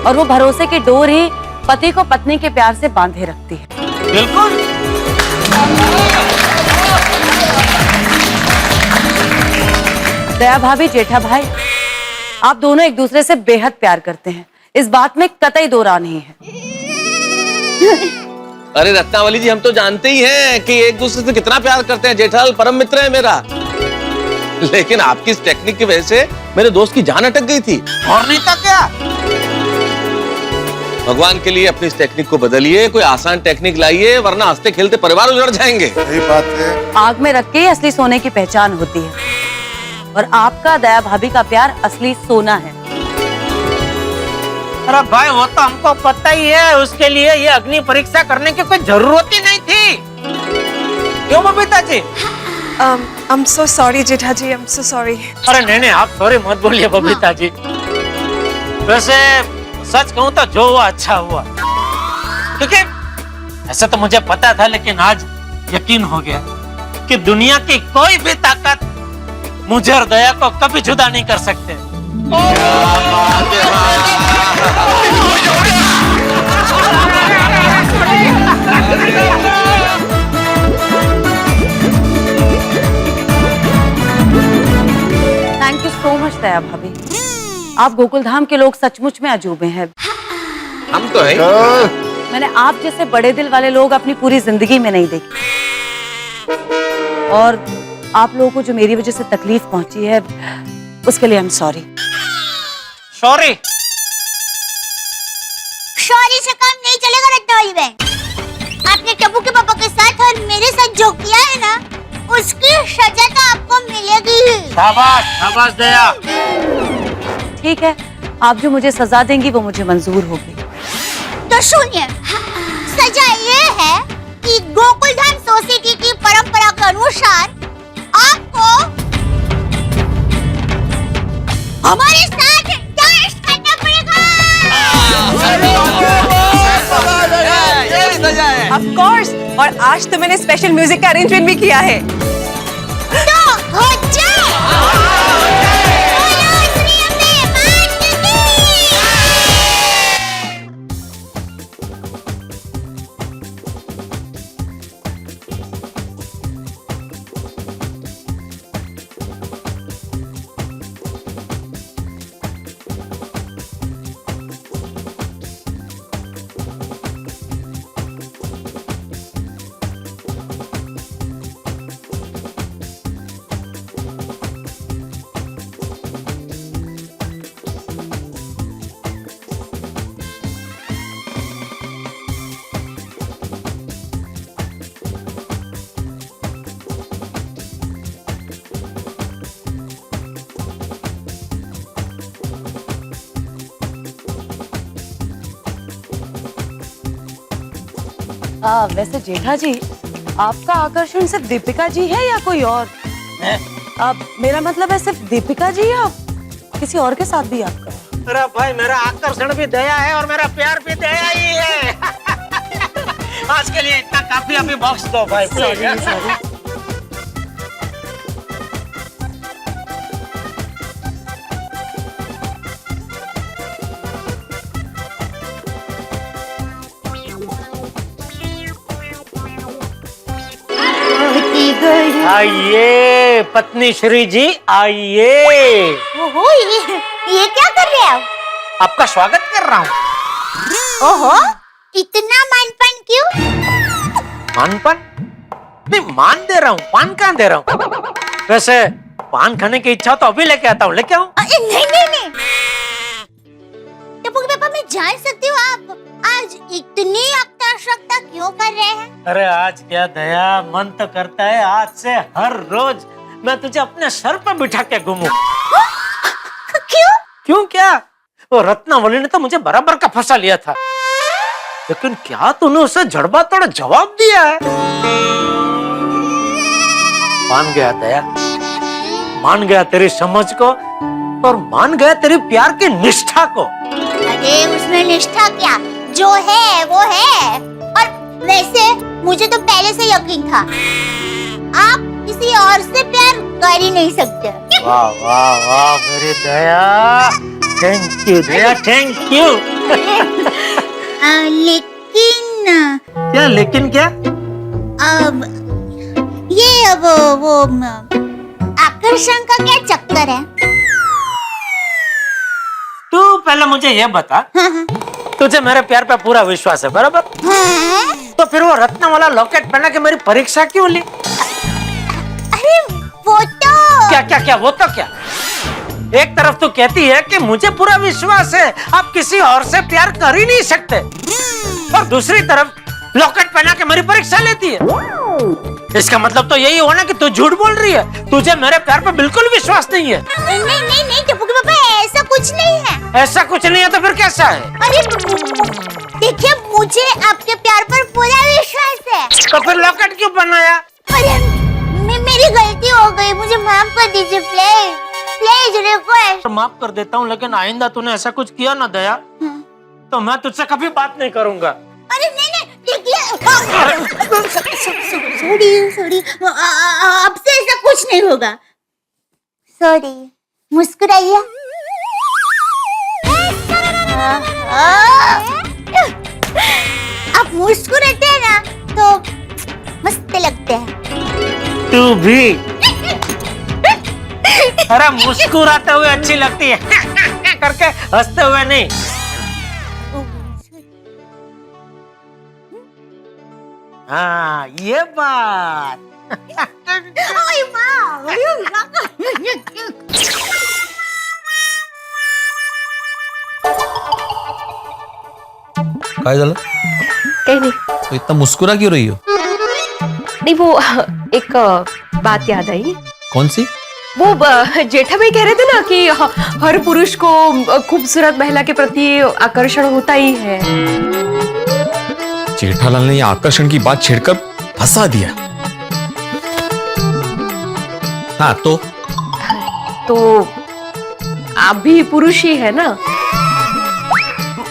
और वो भरोसे की डोर ही पति को पत्नी के प्यार से बांधे रखती है। बिल्कुल। दया भाभी, जेठा भाई, आप दोनों एक दूसरे से बेहद प्यार करते हैं, इस बात में कतई दो राय नहीं है। अरे रत्नावली जी, हम तो जानते ही हैं कि एक दूसरे से कितना प्यार करते हैं। जेठालाल परम मित्र है मेरा, लेकिन आपकी इस टेक्निक की वजह से मेरे दोस्त की जान अटक गई थी। और नहीं तो क्या? भगवान के लिए अपनी इस टेक्निक को बदलिए, कोई आसान टेक्निक लाइए, वरना हंसते खेलते परिवार उजड़ जाएंगे। सही बात है। आग में रख के ही असली सोने की पहचान होती है, और आपका दया भाभी का प्यार असली सोना है। अरे भाई वो तो हमको पता ही है, उसके लिए ये अग्नि परीक्षा करने की कोई जरूरत ही नहीं थी। क्यों Babita ji? I'm so sorry Jetha ji, I'm so sorry। अरे नहीं आप सॉरी मत बोलिए बबीता जी। वैसे सच कहूँ तो जो हुआ अच्छा हुआ, क्योंकि ऐसा तो मुझे पता था, लेकिन आज यकीन हो गया कि दुनिया की कोई भी ताकत मुझे और दया को कभी जुदा नहीं कर सकते। थैंक यू सो मच दया भाभी। आप गोकुलधाम के लोग सचमुच में अजूबे हैं। हम तो हैं। मैंने आप जैसे बड़े दिल वाले लोग अपनी पूरी जिंदगी में नहीं देखे, और आप लोगों को जो मेरी वजह से तकलीफ पहुंची है उसके लिए I am sorry. Sorry? Sorry से काम नहीं चलेगा रत्नावली बहन। आपने टप्पू के पापा के साथ और मेरे साथ जो किया है ना, उसकी सजा तो आपको मिलेगी। शाबाश शाबाश दया। ठीक है, आप जो मुझे सजा देंगी वो मुझे मंजूर होगी। तो सुनिए, सजा ये है कि गोकुलधाम सोसाइटी की परंपरा के अनुसार आपको हमारे साथ डांस करना पड़ेगा। Of course, और आज तो मैंने स्पेशल म्यूजिक का अरेंजमेंट भी किया है। तो हो जाओ। बोलो श्री अम्बे मात की। वैसे जेठा जी, आपका आकर्षण सिर्फ दीपिका जी है या कोई और? मेरा मतलब है सिर्फ दीपिका जी या किसी और के साथ भी आपका? अरे भाई मेरा आकर्षण भी दया है और मेरा प्यार भी दया ही है। आज के लिए इतना काफी, अभी बॉक्स दो भाई प्लीज। आइए पत्नी श्री जी, आइए। ओहो, ये क्या कर रहे हो? आपका स्वागत कर रहा हूँ। ओहो, इतना मानपन क्यों? मानपन? नहीं, मान दे रहा हूँ, पान कहाँ दे रहा हूँ। वैसे पान खाने की इच्छा तो अभी लेके आता हूँ, लेके आऊँ? नहीं। टप्पू के पापा, मैं जान सकती हूँ आप आज इतनी आकर्षकता क्यों कर रहे हैं? अरे आज क्या दया, मन तो करता है आज से हर रोज मैं तुझे अपने सर पर बिठा के घूमूं। क्यों क्या? वो रत्नावली ने तो मुझे बराबर का फंसा लिया था, लेकिन क्या तूने उसे जड़बा तोड़ जवाब दिया है? मान गया दया, मान गया तेरी समझ को, और मान गया तेरी प्यार की निष्ठा को। अरे उसमें निष्ठा क्या, जो है वो है। और वैसे मुझे तो पहले से यकीन था, आप किसी और से प्यार कर ही नहीं सकते। वाह वाह वाह मेरी Daya, thank you Daya, thank you. लेकिन क्या लेकिन क्या? अब ये वो आकर्षण का क्या चक्कर है? तू पहले मुझे ये बता, तुझे मेरे प्यार पे पूरा विश्वास है बराबर? तो फिर वो रत्न वाला लॉकेट पहना के मेरी परीक्षा क्यों ली? अरे वो तो क्या वो तो क्या? एक तरफ तो कहती है कि मुझे पूरा विश्वास है, आप किसी और से प्यार कर ही नहीं सकते, और दूसरी तरफ लॉकेट पहना के मेरी परीक्षा लेती है। इसका मतलब तो यही हुआ ना कि तू झूठ बोल रही है, तुझे मेरे प्यार पे बिल्कुल विश्वास नहीं है। नहीं टप्पू के पापा, ऐसा कुछ नहीं है। ऐसा कुछ नहीं है तो फिर कैसा है? अरे देखिए, मुझे आपके प्यार पर पूरा विश्वास है। तो फिर लॉकेट क्यों बनाया? अरे मेरी गलती हो गई, मुझे माफ कर दीजिए प्लीज, प्लीज रिक्वेस्ट। माफ कर देता हूँ, लेकिन आइंदा तूने ऐसा कुछ किया ना दया, तो मैं तुझसे कभी बात नहीं करूंगा। अरे नहीं, देखिए, सॉरी, आपसे ऐसा कुछ नहीं होगा। सॉरी, मुस्कुराइए। आप मुस्कुराते हैं ना तो मस्त लगते हैं। तू भी। अरे मुस्कुराते हुए अच्छी लगती है करके हंसते हुए नहीं। हाँ, ये बात। काय झालं? कहीं नहीं। तो इतना मुस्कुरा क्यों रही हो? नहीं, वो एक बात याद आई। कौन सी? वो जेठा भाई कह रहे थे ना कि हर पुरुष को खूबसूरत महिला के प्रति आकर्षण होता ही है। जेठालाल ने ये आकर्षण की बात छेड़कर फंसा दिया। हाँ तो आप भी पुरुष ही है ना?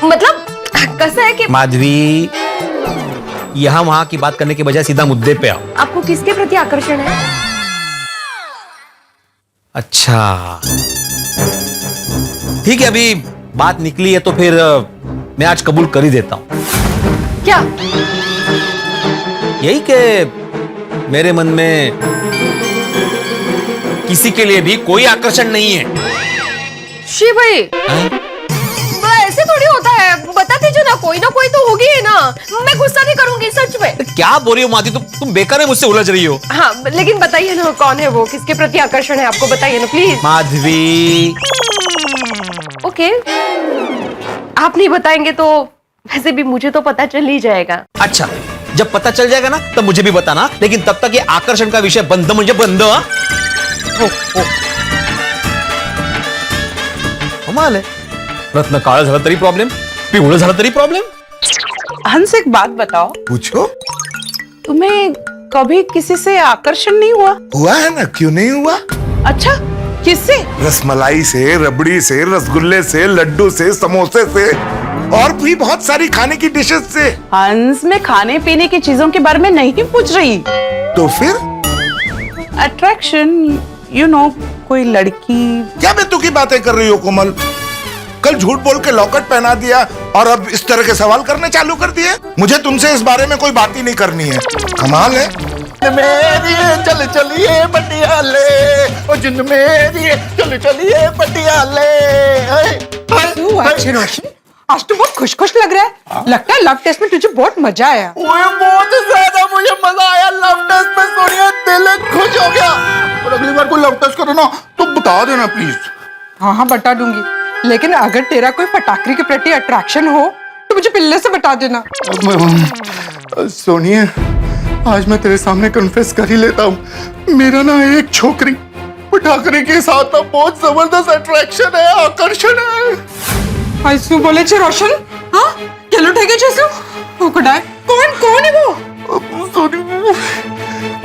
मतलब कैसा है कि माधवी, यहाँ वहां की बात करने के बजाय सीधा मुद्दे पे आओ। आपको किसके प्रति आकर्षण है? अच्छा ठीक है, अभी बात निकली है तो फिर मैं आज कबूल कर ही देता हूं। क्या? यही कि मेरे मन में किसी के लिए भी कोई आकर्षण नहीं है। शिव भाई, ऐसे थोड़ी होता है, बता दीजिए ना कोई तो होगी है ना। मैं गुस्सा नहीं करूंगी सच में। क्या बोल रही हो माधवी, तुम बेकार है, मुझसे उलझ रही हो। हाँ, लेकिन बताइए ना कौन है वो, किसके प्रति आकर्षण है आपको, बताइए ना प्लीज। माधवी। ओके, आप नहीं बताएंगे तो वैसे भी मुझे तो पता चल ही जाएगा। अच्छा, जब पता चल जाएगा ना तब मुझे भी बताना, लेकिन तब तक ये आकर्षण का विषय बंद म्हणजे बंद। कमाल है, रत्न काळं झालं तरी प्रॉब्लेम, पिवळं झालं तरी प्रॉब्लेम। हंस, एक बात बताओ, पूछो। तुम्हें कभी किसी से आकर्षण नहीं हुआ? हुआ है ना, क्यों नहीं हुआ? अच्छा, किससे? रसमलाई से, रबड़ी से, रसगुल्ले से, लड्डू से, समोसे से, और भी बहुत सारी खाने की डिशेस से। हंस, मैं खाने पीने की चीजों के बारे में नहीं पूछ रही। तो फिर? अट्रैक्शन, यू नो, कोई लड़की। क्या बेतुकी की बातें कर रही हो कोमल? कल झूठ बोल के लॉकेट पहना दिया और अब इस तरह के सवाल करने चालू कर दिए। मुझे तुमसे इस बारे में कोई बात ही नहीं करनी है। कमाल है। मेरी चल चलिए पटियाले, ओ जिन मेरी चल चलिए पटियाले। अच्छे रोशन, आज तो बहुत खुश लग रहा है। लगता है लव टेस्ट में तुझे बहुत मजा आया। बहुत ज्यादा मुझे मजा आया लव टेस्ट में। सोनिया, दिल खुश हो गया। और अगली बार कोई लव टेस्ट करो ना तो बता देना प्लीज। हाँ, बता दूंगी, लेकिन अगर तेरा कोई फटाकरी के प्रति अट्रैक्शन हो तो मुझे पहले से बता देना। सोनिया, आज मैं तेरे सामने कन्फेस कर ही लेता हूँ, मेरा ना एक छोकरी फटाकरी के साथ ना बहुत जबरदस्त अट्रैक्शन है, आकर्षण है। ऐसू बोले छे रोशन? हाँ, क्या लुटेगे जैसे? वो कौन है वो?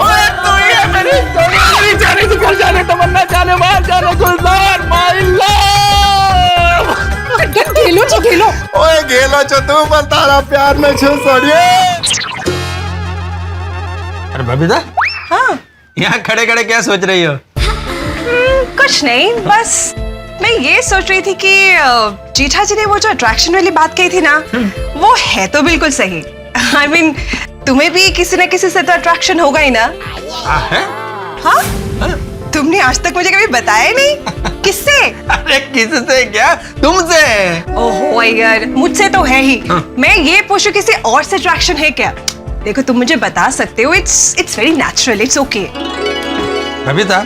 ओए तो ये मेरी सोनिया, जाने तो घर जाने, तमन्ना जाने, बाहर जाने, गुलजार माय लव। गेलो। ओए गेलो छो तू, पर तारा प्यार में छो सोनिया। अरे बबीता, हाँ, यहाँ खड़े खड़े क्या सोच रही हो? कुछ नहीं, बस मैं ये सोच रही थी कि जेठा जी ने वो जो अट्रैक्शन वाली बात कही थी ना, वो है तो बिल्कुल सही। I mean, तुम्हें भी किसी न किसी से तो अट्रैक्शन होगा ही ना? हाँ? तुमने आज तक मुझे कभी बताया नहीं। किससे? अरे किससे क्या, तुमसे। ओहो यार, मुझसे तो है ही। मैं ये पूछूं किसी और से अट्रैक्शन है क्या? देखो, तुम मुझे बता सकते हो, it's very natural, it's okay. Babita,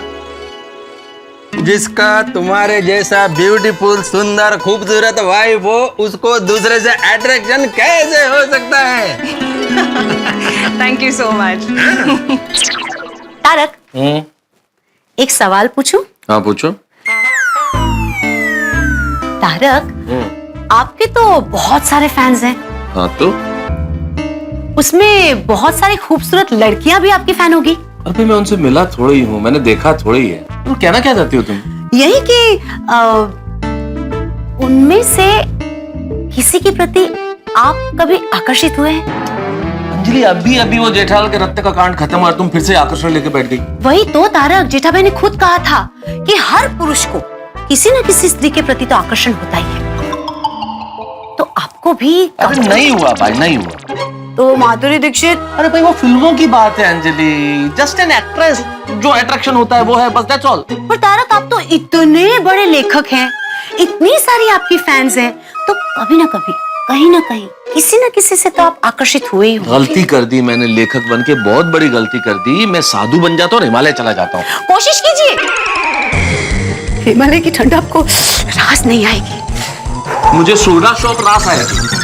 जिसका तुम्हारे जैसा ब्यूटीफुल, सुंदर, खूबसूरत वाइफ हो, उसको दूसरे से अट्रैक्शन कैसे हो सकता है? Thank you so much. Tarak, एक सवाल पूछूं? हाँ पूछो। तारक, आपके तो बहुत सारे फैंस हैं। हाँ तो उसमें बहुत सारी खूबसूरत लड़कियां भी आपकी फैन होगी। अभी मैं उनसे मिला थोड़ी हूँ, मैंने देखा थोड़ी है। तुम कहना क्या चाहती हो तुम? यही कि उनमें से किसी के प्रति आप कभी आकर्षित हुए हैं? अंजलि, अभी अभी वो जेठालाल के रत्न का कांड खत्म हुआ, तुम फिर से आकर्षण लेके बैठ गई। वही तो तारक, जेठाभाई ने खुद कहा था कि हर पुरुष को किसी न किसी स्त्री के प्रति तो आकर्षण होता ही है। तो आपको भी? अरे नहीं हुआ भाई, नहीं हुआ। तो माधुरी दीक्षित? अरे भाई वो फिल्मों की बात है अंजलि, जस्ट एन एक्ट्रेस, जो अट्रैक्शन होता है वो है, बस दैट्स ऑल। पर तारक, आप तो इतने बड़े लेखक हैं, इतनी सारी आपकी फैंस हैं, तो कभी ना कभी, कहीं ना कहीं, किसी न किसी से तो आप आकर्षित हुए ही होंगे। गलती कर दी मैंने, लेखक बन के बहुत बड़ी गलती कर दी। मैं साधु बन जाता हूँ, हिमालय चला जाता हूँ। कोशिश कीजिए, हिमालय की ठंड आपको रास नहीं आएगी। मुझे सूर्या शौक रास आएगी।